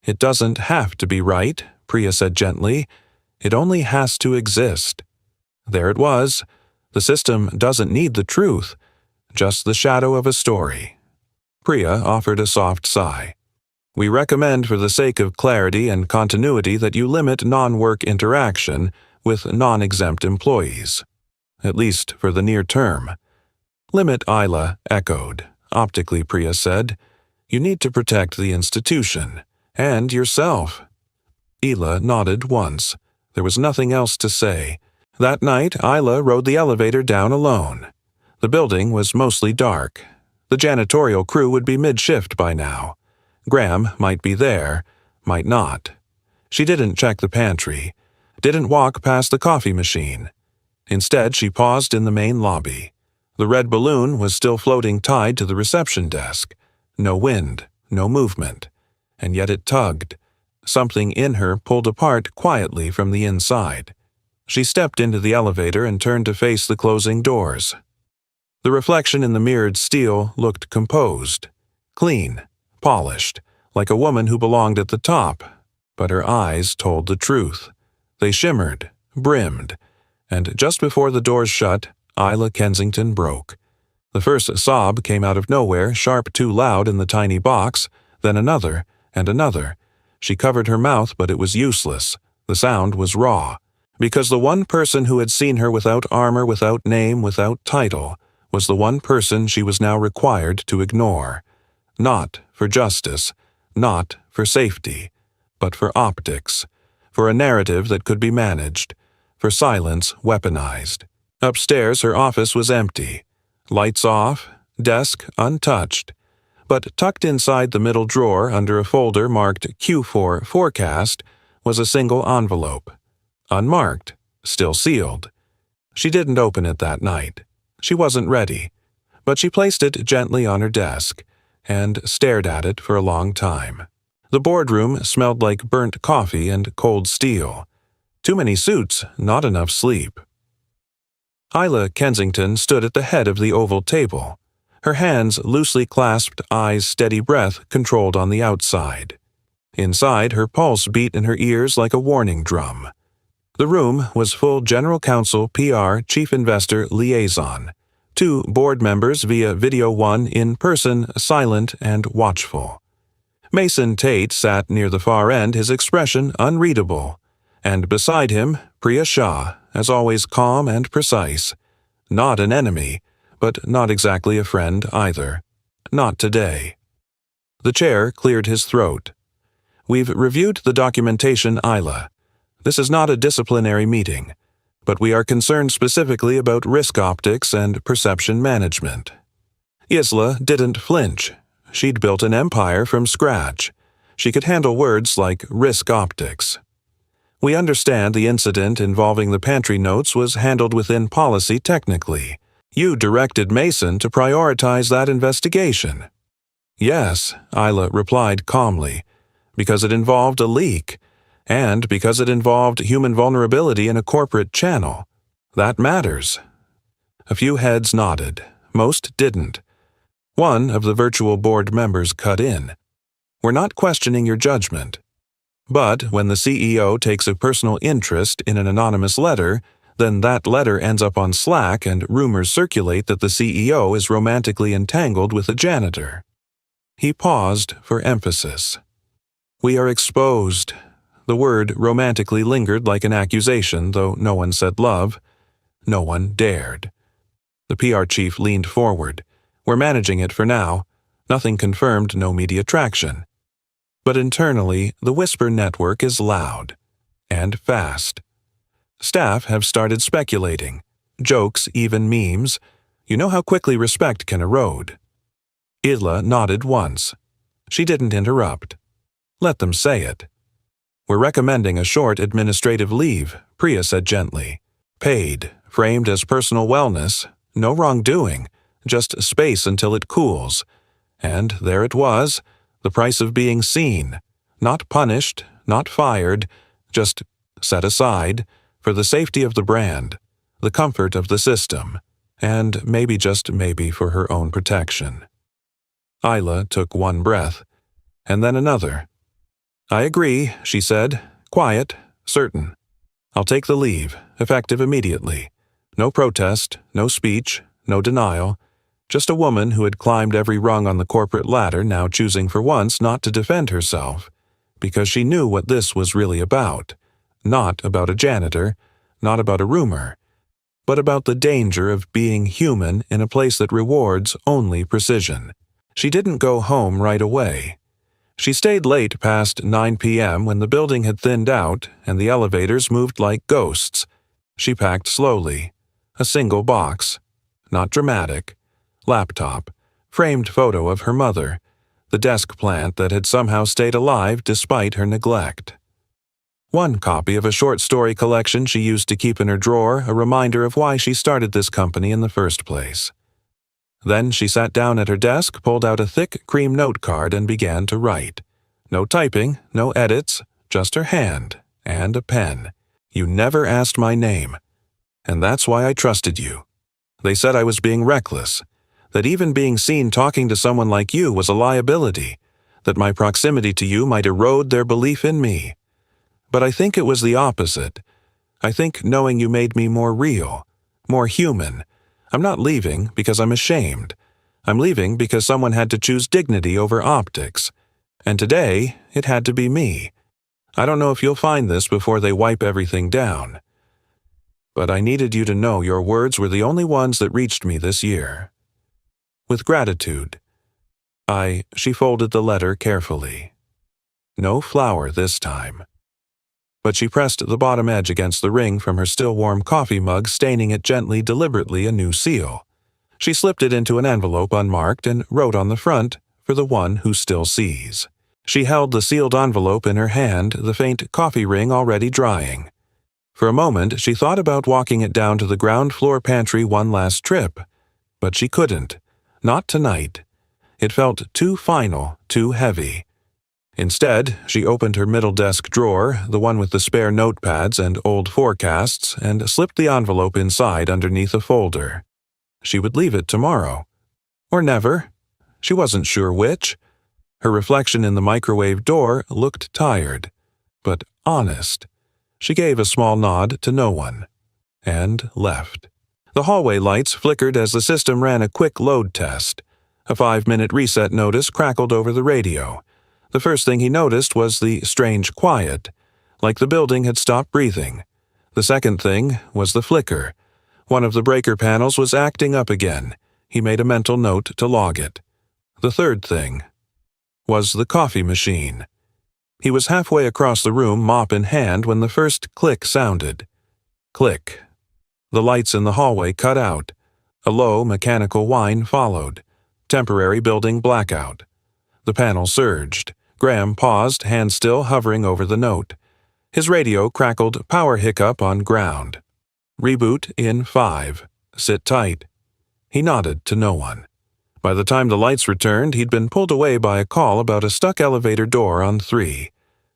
It doesn't have to be right, Priya said gently. It only has to exist. There it was. The system doesn't need the truth, just the shadow of a story. Priya offered a soft sigh. We recommend for the sake of clarity and continuity that you limit non-work interaction with non-exempt employees, at least for the near term. Limit, Isla echoed. Optically, Priya said. You need to protect the institution. And yourself. Ela nodded once. There was nothing else to say. That night, Isla rode the elevator down alone. The building was mostly dark. The janitorial crew would be mid-shift by now. Graham might be there, might not. She didn't check the pantry, didn't walk past the coffee machine. Instead, she paused in the main lobby. The red balloon was still floating tied to the reception desk. No wind, no movement. And yet it tugged. Something in her pulled apart quietly from the inside. She stepped into the elevator and turned to face the closing doors. The reflection in the mirrored steel looked composed, clean, polished, like a woman who belonged at the top, but her eyes told the truth. They shimmered, brimmed, and just before the doors shut, Isla Kensington broke. The first sob came out of nowhere, sharp too loud in the tiny box, then another, and another. She covered her mouth, but it was useless. The sound was raw, because the one person who had seen her without armor, without name, without title, was the one person she was now required to ignore. Not for justice, not for safety, but for optics, for a narrative that could be managed, for silence weaponized. Upstairs, her office was empty. Lights off, desk untouched. But tucked inside the middle drawer under a folder marked Q4 Forecast was a single envelope. Unmarked, still sealed. She didn't open it that night. She wasn't ready. But she placed it gently on her desk and stared at it for a long time. The boardroom smelled like burnt coffee and cold steel. Too many suits, not enough sleep. Isla Kensington stood at the head of the oval table. Her hands loosely clasped, eyes steady, breath controlled on the outside. Inside, her pulse beat in her ears like a warning drum. The room was full General Counsel, PR, Chief Investor, Liaison. 2 board members via video, 1 in person, silent and watchful. Mason Tate sat near the far end, his expression unreadable. And beside him, Priya Shah, as always calm and precise. Not an enemy, but not exactly a friend either. Not today. The chair cleared his throat. We've reviewed the documentation, Isla. This is not a disciplinary meeting, but we are concerned specifically about risk optics and perception management. Isla didn't flinch. She'd built an empire from scratch. She could handle words like risk optics. We understand the incident involving the pantry notes was handled within policy technically. You directed Mason to prioritize that investigation. Yes, Isla replied calmly, because it involved a leak, and because it involved human vulnerability in a corporate channel. That matters. A few heads nodded. Most didn't. One of the virtual board members cut in. We're not questioning your judgment. But when the CEO takes a personal interest in an anonymous letter, then that letter ends up on Slack and rumors circulate that the CEO is romantically entangled with a janitor. He paused for emphasis. We are exposed. The word romantically lingered like an accusation, though no one said love. No one dared. The PR chief leaned forward. We're managing it for now. Nothing confirmed, no media traction. But internally, the whisper network is loud. And fast. Staff have started speculating. Jokes, even memes. You know how quickly respect can erode. Isla nodded once. She didn't interrupt. Let them say it. We're recommending a short administrative leave, Priya said gently. Paid, framed as personal wellness, no wrongdoing, just space until it cools. And there it was, the price of being seen, not punished, not fired, just set aside for the safety of the brand, the comfort of the system, and maybe just maybe for her own protection. Isla took one breath, and then another. I agree, she said, quiet, certain. I'll take the leave, effective immediately. No protest, no speech, no denial. Just a woman who had climbed every rung on the corporate ladder now choosing for once not to defend herself, because she knew what this was really about. Not about a janitor, not about a rumor, but about the danger of being human in a place that rewards only precision. She didn't go home right away. She stayed late past 9 p.m. when the building had thinned out and the elevators moved like ghosts. She packed slowly. A single box. Not dramatic. Laptop. Framed photo of her mother. The desk plant that had somehow stayed alive despite her neglect. One copy of a short story collection she used to keep in her drawer, a reminder of why she started this company in the first place. Then she sat down at her desk, pulled out a thick cream note card and began to write. No typing, no edits, just her hand and a pen. You never asked my name. And that's why I trusted you. They said I was being reckless, that even being seen talking to someone like you was a liability, that my proximity to you might erode their belief in me. But I think it was the opposite. I think knowing you made me more real, more human. I'm not leaving because I'm ashamed. I'm leaving because someone had to choose dignity over optics. And today, it had to be me. I don't know if you'll find this before they wipe everything down. But I needed you to know your words were the only ones that reached me this year. With gratitude. She folded the letter carefully. No flower this time. But she pressed the bottom edge against the ring from her still-warm coffee mug, staining it gently, deliberately a new seal. She slipped it into an envelope unmarked and wrote on the front, "For the one who still sees." She held the sealed envelope in her hand, the faint coffee ring already drying. For a moment, she thought about walking it down to the ground-floor pantry one last trip. But she couldn't. Not tonight. It felt too final, too heavy. Instead, she opened her middle desk drawer, the one with the spare notepads and old forecasts, and slipped the envelope inside underneath a folder. She would leave it tomorrow. Or never. She wasn't sure which. Her reflection in the microwave door looked tired, but honest. She gave a small nod to no one, and left. The hallway lights flickered as the system ran a quick load test. A 5-minute reset notice crackled over the radio. The first thing he noticed was the strange quiet, like the building had stopped breathing. The second thing was the flicker. One of the breaker panels was acting up again. He made a mental note to log it. The third thing was the coffee machine. He was halfway across the room, mop in hand, when the first click sounded. Click. The lights in the hallway cut out. A low, mechanical whine followed. Temporary building blackout. The panel surged. Graham paused, hand still hovering over the note. His radio crackled power hiccup on ground. Reboot in 5. Sit tight. He nodded to no one. By the time the lights returned, he'd been pulled away by a call about a stuck elevator door on 3.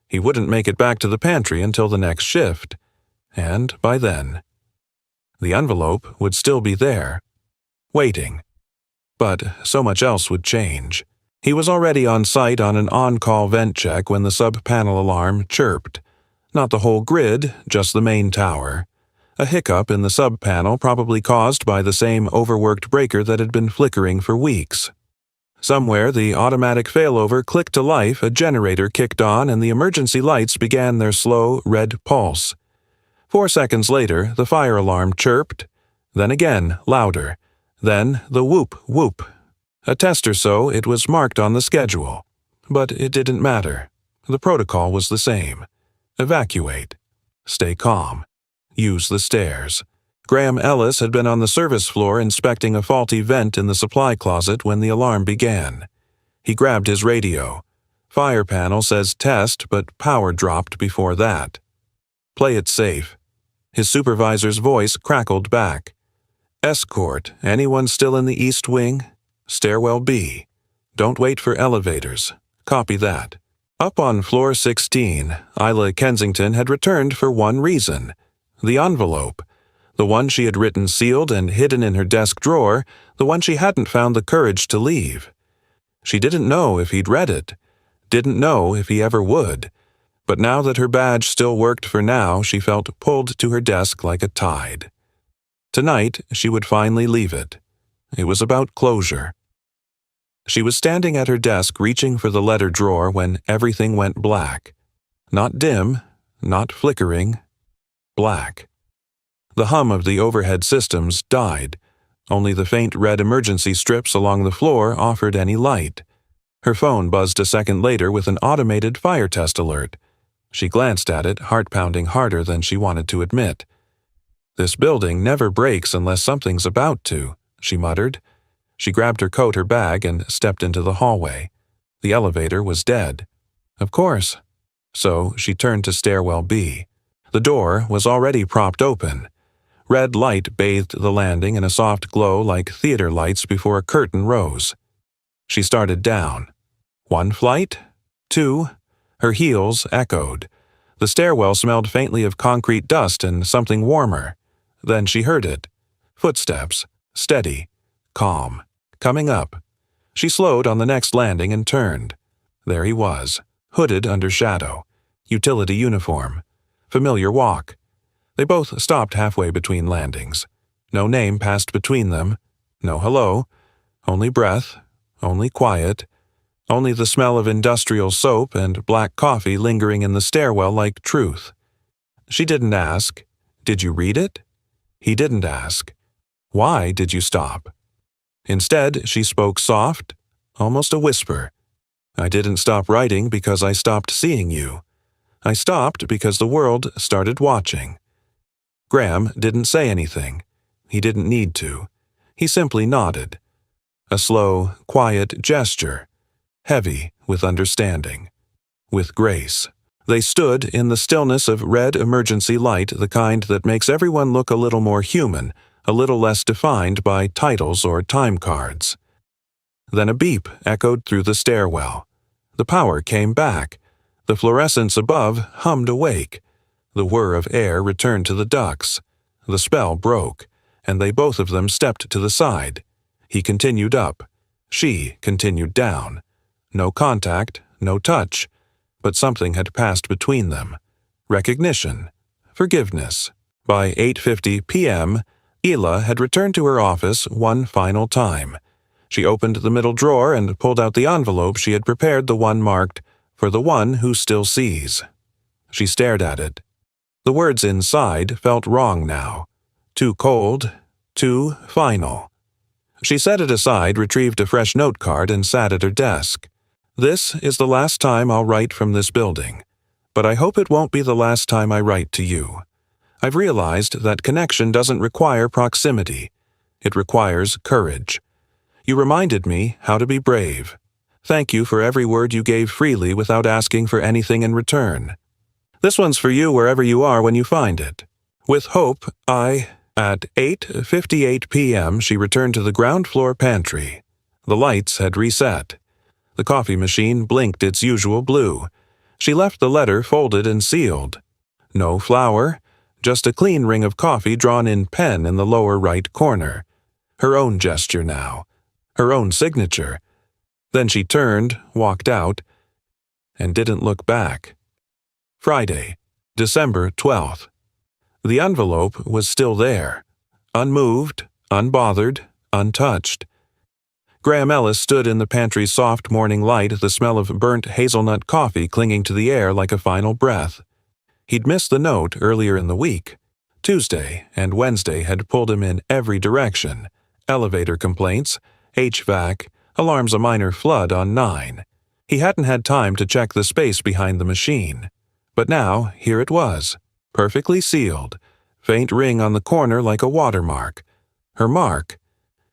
He wouldn't make it back to the pantry until the next shift. And by then, the envelope would still be there, waiting. But so much else would change. He was already on site on an on-call vent check when the sub-panel alarm chirped. Not the whole grid, just the main tower. A hiccup in the sub-panel probably caused by the same overworked breaker that had been flickering for weeks. Somewhere the automatic failover clicked to life, a generator kicked on, and the emergency lights began their slow, red pulse. 4 seconds later, the fire alarm chirped, then again, louder, then the whoop, whoop. A test or so, it was marked on the schedule. But it didn't matter. The protocol was the same. Evacuate. Stay calm. Use the stairs. Graham Ellis had been on the service floor inspecting a faulty vent in the supply closet when the alarm began. He grabbed his radio. Fire panel says test, but power dropped before that. Play it safe. His supervisor's voice crackled back. Escort, anyone still in the East Wing? Stairwell B. Don't wait for elevators. Copy that. Up on floor 16, Isla Kensington had returned for one reason. The envelope. The one she had written sealed and hidden in her desk drawer, the one she hadn't found the courage to leave. She didn't know if he'd read it. Didn't know if he ever would. But now that her badge still worked for now, she felt pulled to her desk like a tide. Tonight, she would finally leave it. It was about closure. She was standing at her desk reaching for the letter drawer when everything went black. Not dim, not flickering. Black. The hum of the overhead systems died. Only the faint red emergency strips along the floor offered any light. Her phone buzzed a second later with an automated fire test alert. She glanced at it, heart pounding harder than she wanted to admit. This building never breaks unless something's about to, she muttered. She grabbed her coat, her bag, and stepped into the hallway. The elevator was dead. Of course. So she turned to stairwell B. The door was already propped open. Red light bathed the landing in a soft glow like theater lights before a curtain rose. She started down. 1 flight? 2. Her heels echoed. The stairwell smelled faintly of concrete dust and something warmer. Then she heard it. Footsteps. Steady. Calm. Coming up. She slowed on the next landing and turned. There he was, hooded under shadow, utility uniform, familiar walk. They both stopped halfway between landings. No name passed between them, no hello, only breath, only quiet, only the smell of industrial soap and black coffee lingering in the stairwell like truth. She didn't ask, "Did you read it?" He didn't ask, "Why did you stop?" Instead, she spoke soft, almost a whisper. "I didn't stop writing because I stopped seeing you. I stopped because the world started watching." Graham didn't say anything. He didn't need to. He simply nodded. A slow, quiet gesture, heavy with understanding, with grace. They stood in the stillness of red emergency light, the kind that makes everyone look a little more human, a little less defined by titles or time cards. Then a beep echoed through the stairwell. The power came back. The fluorescence above hummed awake. The whir of air returned to the ducts. The spell broke, and they both of them stepped to the side. He continued up. She continued down. No contact, no touch, but something had passed between them. Recognition. Forgiveness. By 8:50 p.m., Ela had returned to her office one final time. She opened the middle drawer and pulled out the envelope she had prepared, the one marked, "For the one who still sees." She stared at it. The words inside felt wrong now. Too cold, too final. She set it aside, retrieved a fresh note card, and sat at her desk. "This is the last time I'll write from this building, but I hope it won't be the last time I write to you. I've realized that connection doesn't require proximity. It requires courage. You reminded me how to be brave. Thank you for every word you gave freely without asking for anything in return. This one's for you wherever you are when you find it. With hope, I..." At 8:58 p.m., she returned to the ground floor pantry. The lights had reset. The coffee machine blinked its usual blue. She left the letter folded and sealed. No flour, just a clean ring of coffee drawn in pen in the lower right corner. Her own gesture now. Her own signature. Then she turned, walked out, and didn't look back. Friday, December 12th. The envelope was still there, unmoved, unbothered, untouched. Graham Ellis stood in the pantry's soft morning light, the smell of burnt hazelnut coffee clinging to the air like a final breath. He'd missed the note earlier in the week. Tuesday and Wednesday had pulled him in every direction. Elevator complaints, HVAC, alarms a minor flood on 9. He hadn't had time to check the space behind the machine. But now, here it was. Perfectly sealed, faint ring on the corner like a watermark. Her mark.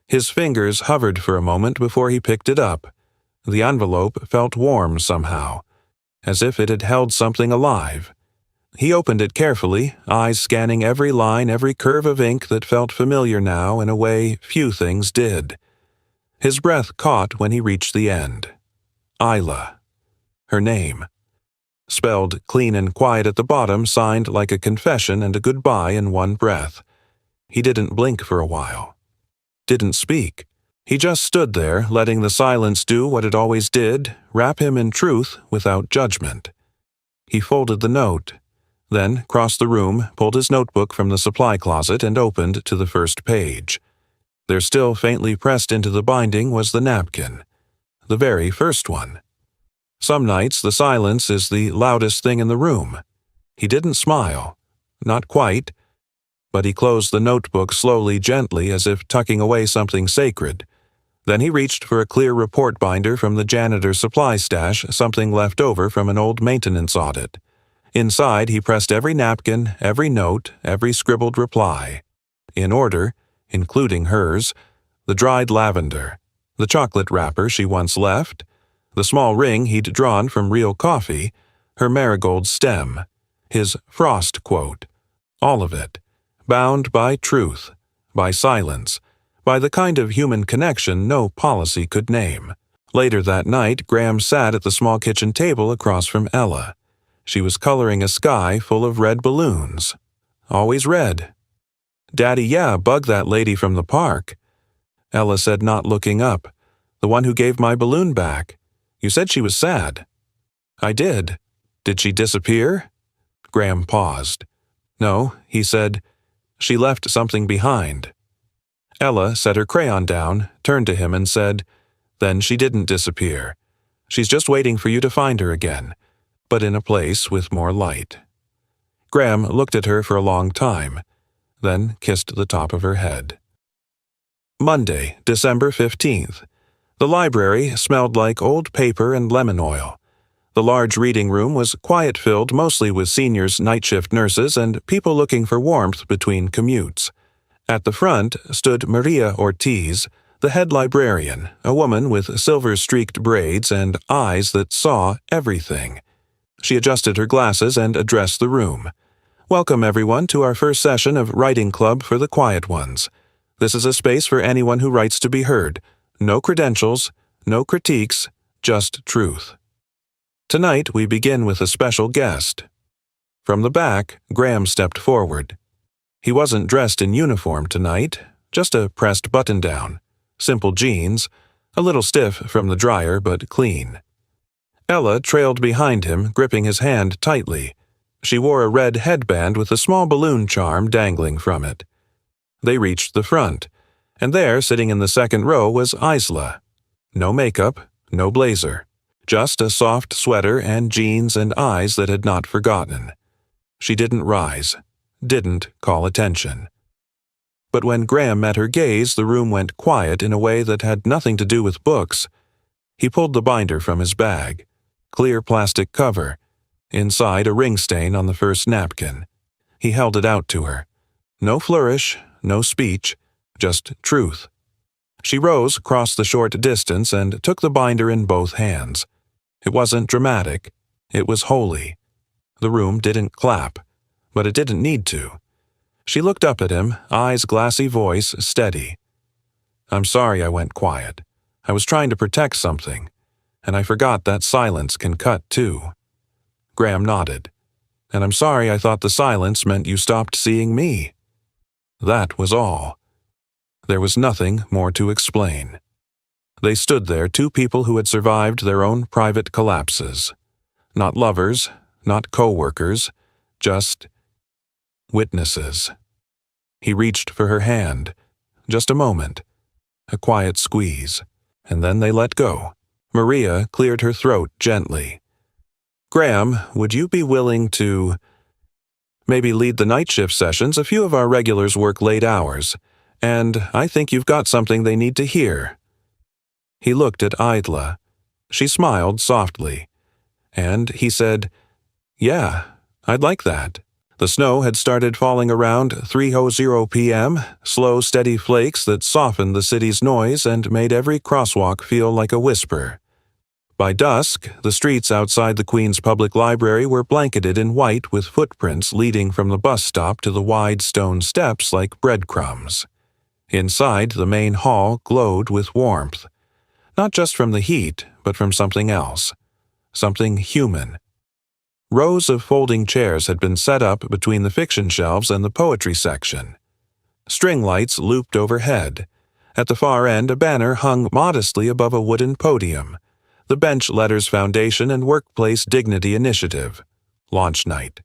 His fingers hovered for a moment before he picked it up. The envelope felt warm somehow, as if it had held something alive. He opened it carefully, eyes scanning every line, every curve of ink that felt familiar now in a way few things did. His breath caught when he reached the end. Isla. Her name. Spelled clean and quiet at the bottom, signed like a confession and a goodbye in one breath. He didn't blink for a while. Didn't speak. He just stood there, letting the silence do what it always did, wrap him in truth without judgment. He folded the note, then crossed the room, pulled his notebook from the supply closet, and opened to the first page. There, still faintly pressed into the binding, was the napkin. The very first one. Some nights the silence is the loudest thing in the room. He didn't smile. Not quite. But he closed the notebook slowly, gently, as if tucking away something sacred. Then he reached for a clear report binder from the janitor's supply stash, something left over from an old maintenance audit. Inside he pressed every napkin, every note, every scribbled reply. In order, including hers, the dried lavender, the chocolate wrapper she once left, the small ring he'd drawn from real coffee, her marigold stem, his Frost quote, all of it, bound by truth, by silence, by the kind of human connection no policy could name. Later that night, Graham sat at the small kitchen table across from Ella. She was coloring a sky full of red balloons. Always red. "Daddy, yeah, bug that lady from the park." Ella said, not looking up. "The one who gave my balloon back. You said she was sad." "I did. Did she disappear?" Graham paused. "No," he said. "She left something behind." Ella set her crayon down, turned to him and said, "Then she didn't disappear. She's just waiting for you to find her again, but in a place with more light." Graham looked at her for a long time, then kissed the top of her head. Monday, December 15th. The library smelled like old paper and lemon oil. The large reading room was quiet-filled mostly with seniors, night shift nurses, and people looking for warmth between commutes. At the front stood Maria Ortiz, the head librarian, a woman with silver-streaked braids and eyes that saw everything. She adjusted her glasses and addressed the room. "Welcome, everyone, to our first session of Writing Club for the Quiet Ones. This is a space for anyone who writes to be heard. No credentials, no critiques, just truth. Tonight we begin with a special guest." From the back, Graham stepped forward. He wasn't dressed in uniform tonight, just a pressed button-down, simple jeans, a little stiff from the dryer but clean. Ella trailed behind him, gripping his hand tightly. She wore a red headband with a small balloon charm dangling from it. They reached the front, and there, sitting in the second row, was Isla. No makeup, no blazer, just a soft sweater and jeans and eyes that had not forgotten. She didn't rise, didn't call attention. But when Graham met her gaze, the room went quiet in a way that had nothing to do with books. He pulled the binder from his bag. Clear plastic cover. Inside, a ring stain on the first napkin. He held it out to her. No flourish, no speech, just truth. She rose across the short distance and took the binder in both hands. It wasn't dramatic. It was holy. The room didn't clap, but it didn't need to. She looked up at him, eyes glassy, voice steady. "I'm sorry I went quiet. I was trying to protect something, and I forgot that silence can cut too." Graham nodded. "And I'm sorry I thought the silence meant you stopped seeing me." That was all. There was nothing more to explain. They stood there, two people who had survived their own private collapses. Not lovers, not co-workers, just witnesses. He reached for her hand. Just a moment. A quiet squeeze. And then they let go. Maria cleared her throat gently. "Graham, would you be willing to maybe lead the night shift sessions? A few of our regulars work late hours, and I think you've got something they need to hear." He looked at Idla. She smiled softly. And he said, "Yeah, I'd like that." The snow had started falling around 3:00 p.m., slow, steady flakes that softened the city's noise and made every crosswalk feel like a whisper. By dusk, the streets outside the Queen's Public Library were blanketed in white with footprints leading from the bus stop to the wide stone steps like breadcrumbs. Inside, the main hall glowed with warmth. Not just from the heat, but from something else. Something human. Rows of folding chairs had been set up between the fiction shelves and the poetry section. String lights looped overhead. At the far end, a banner hung modestly above a wooden podium. The Bench Letters Foundation and Workplace Dignity Initiative. Launch night.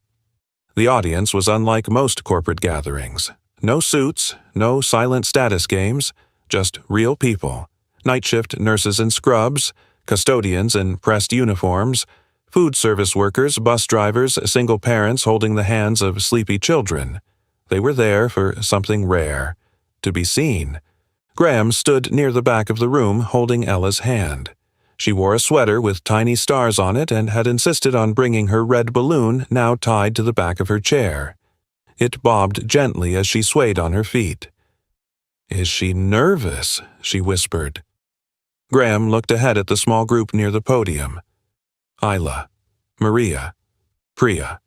The audience was unlike most corporate gatherings. No suits, no silent status games, just real people. Night shift nurses in scrubs, custodians in pressed uniforms, food service workers, bus drivers, single parents holding the hands of sleepy children. They were there for something rare. To be seen. Graham stood near the back of the room holding Ella's hand. She wore a sweater with tiny stars on it and had insisted on bringing her red balloon now tied to the back of her chair. It bobbed gently as she swayed on her feet. "Is she nervous?" she whispered. Graham looked ahead at the small group near the podium. Isla, Maria, Priya.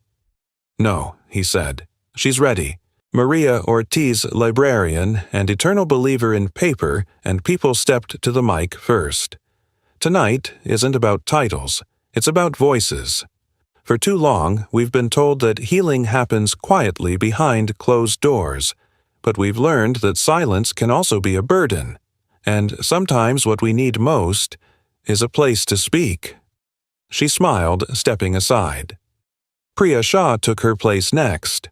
"No," he said. "She's ready. Maria Ortiz, librarian and eternal believer in paper, and people stepped to the mic first. Tonight isn't about titles. It's about voices. For too long, we've been told that healing happens quietly behind closed doors, but we've learned that silence can also be a burden. And sometimes what we need most is a place to speak." She smiled, stepping aside. Priya Shah took her place next.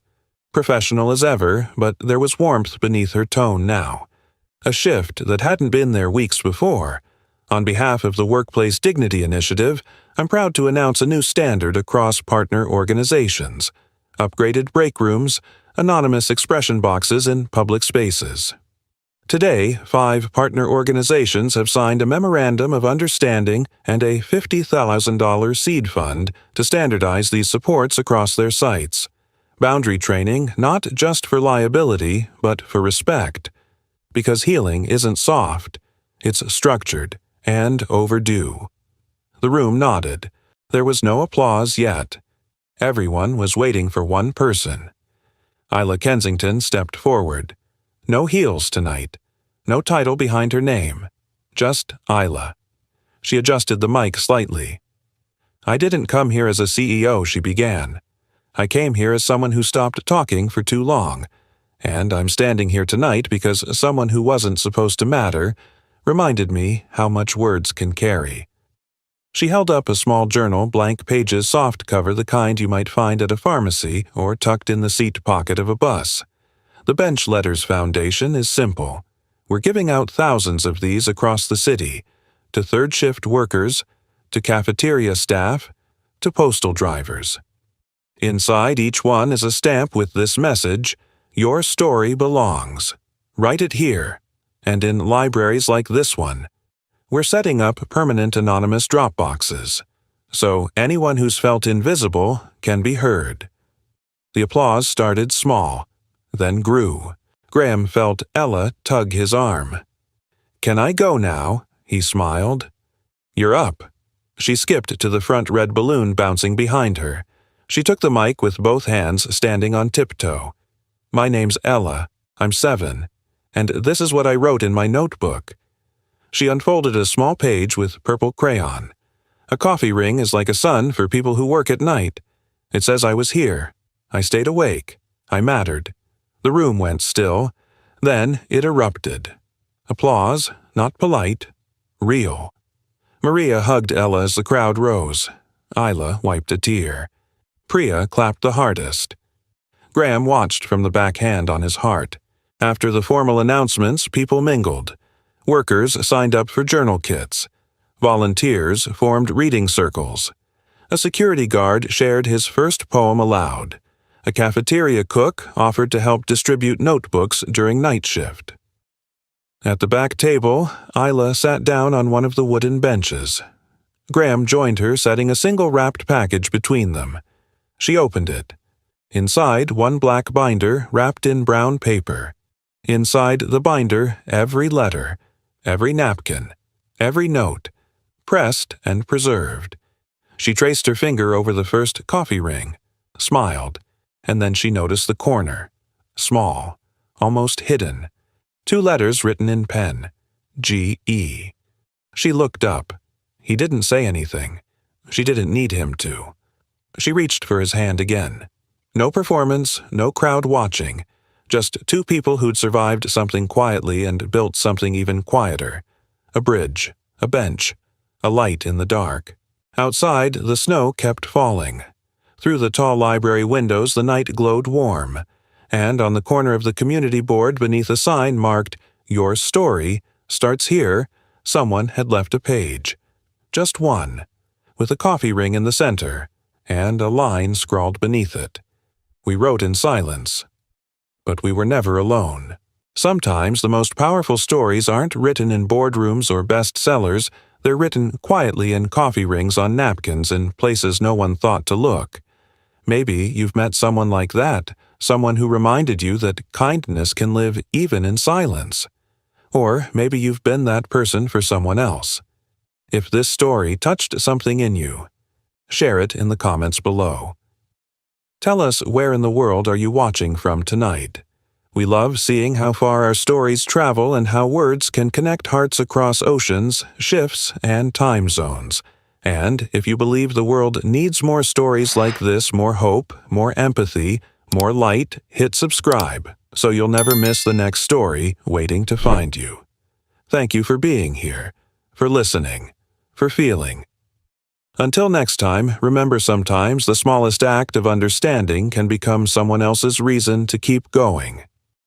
Professional as ever, but there was warmth beneath her tone now. A shift that hadn't been there weeks before. On behalf of the Workplace Dignity Initiative, I'm proud to announce a new standard across partner organizations: upgraded break rooms, anonymous expression boxes in public spaces. Today, 5 partner organizations have signed a Memorandum of Understanding and a $50,000 seed fund to standardize these supports across their sites. Boundary training not just for liability, but for respect. Because healing isn't soft, it's structured and overdue. The room nodded. There was no applause yet. Everyone was waiting for one person. Isla Kensington stepped forward. No heels tonight. No title behind her name. Just Isla. She adjusted the mic slightly. "I didn't come here as a CEO," she began. "I came here as someone who stopped talking for too long. And I'm standing here tonight because someone who wasn't supposed to matter reminded me how much words can carry." She held up a small journal, blank pages, soft cover, the kind you might find at a pharmacy or tucked in the seat pocket of a bus. The Bench Letters Foundation is simple. We're giving out thousands of these across the city, to third-shift workers, to cafeteria staff, to postal drivers. Inside each one is a stamp with this message: "Your story belongs. Write it here," and in libraries like this one. We're setting up permanent anonymous drop boxes, so anyone who's felt invisible can be heard. The applause started small, then grew. Graham felt Ella tug his arm. "Can I go now?" he smiled. "You're up." She skipped to the front red balloon bouncing behind her. She took the mic with both hands, standing on tiptoe. "My name's Ella. I'm 7. And this is what I wrote in my notebook." She unfolded a small page with purple crayon. "A coffee ring is like a sun for people who work at night. It says I was here. I stayed awake. I mattered." The room went still. Then it erupted. Applause, not polite, real. Maria hugged Ella as the crowd rose. Isla wiped a tear. Priya clapped the hardest. Graham watched from the back hand on his heart. After the formal announcements, people mingled. Workers signed up for journal kits. Volunteers formed reading circles. A security guard shared his first poem aloud. A cafeteria cook offered to help distribute notebooks during night shift. At the back table, Isla sat down on one of the wooden benches. Graham joined her, setting a single wrapped package between them. She opened it. Inside, one black binder wrapped in brown paper. Inside the binder, every letter, every napkin, every note, pressed and preserved. She traced her finger over the first coffee ring, smiled, and then she noticed the corner. Small, almost hidden. 2 letters written in pen. G.E. She looked up. He didn't say anything. She didn't need him to. She reached for his hand again. No performance, no crowd watching. Just 2 people who'd survived something quietly and built something even quieter. A bridge, a bench, a light in the dark. Outside, the snow kept falling. Through the tall library windows, the night glowed warm. And on the corner of the community board beneath a sign marked, "Your story starts here," someone had left a page. Just one, with a coffee ring in the center, and a line scrawled beneath it. We wrote in silence. But we were never alone. Sometimes the most powerful stories aren't written in boardrooms or bestsellers, they're written quietly in coffee rings on napkins in places no one thought to look. Maybe you've met someone like that, someone who reminded you that kindness can live even in silence. Or maybe you've been that person for someone else. If this story touched something in you, share it in the comments below. Tell us where in the world are you watching from tonight. We love seeing how far our stories travel and how words can connect hearts across oceans, shifts, and time zones. And if you believe the world needs more stories like this, more hope, more empathy, more light, hit subscribe so you'll never miss the next story waiting to find you. Thank you for being here, for listening, for feeling. Until next time, remember sometimes the smallest act of understanding can become someone else's reason to keep going.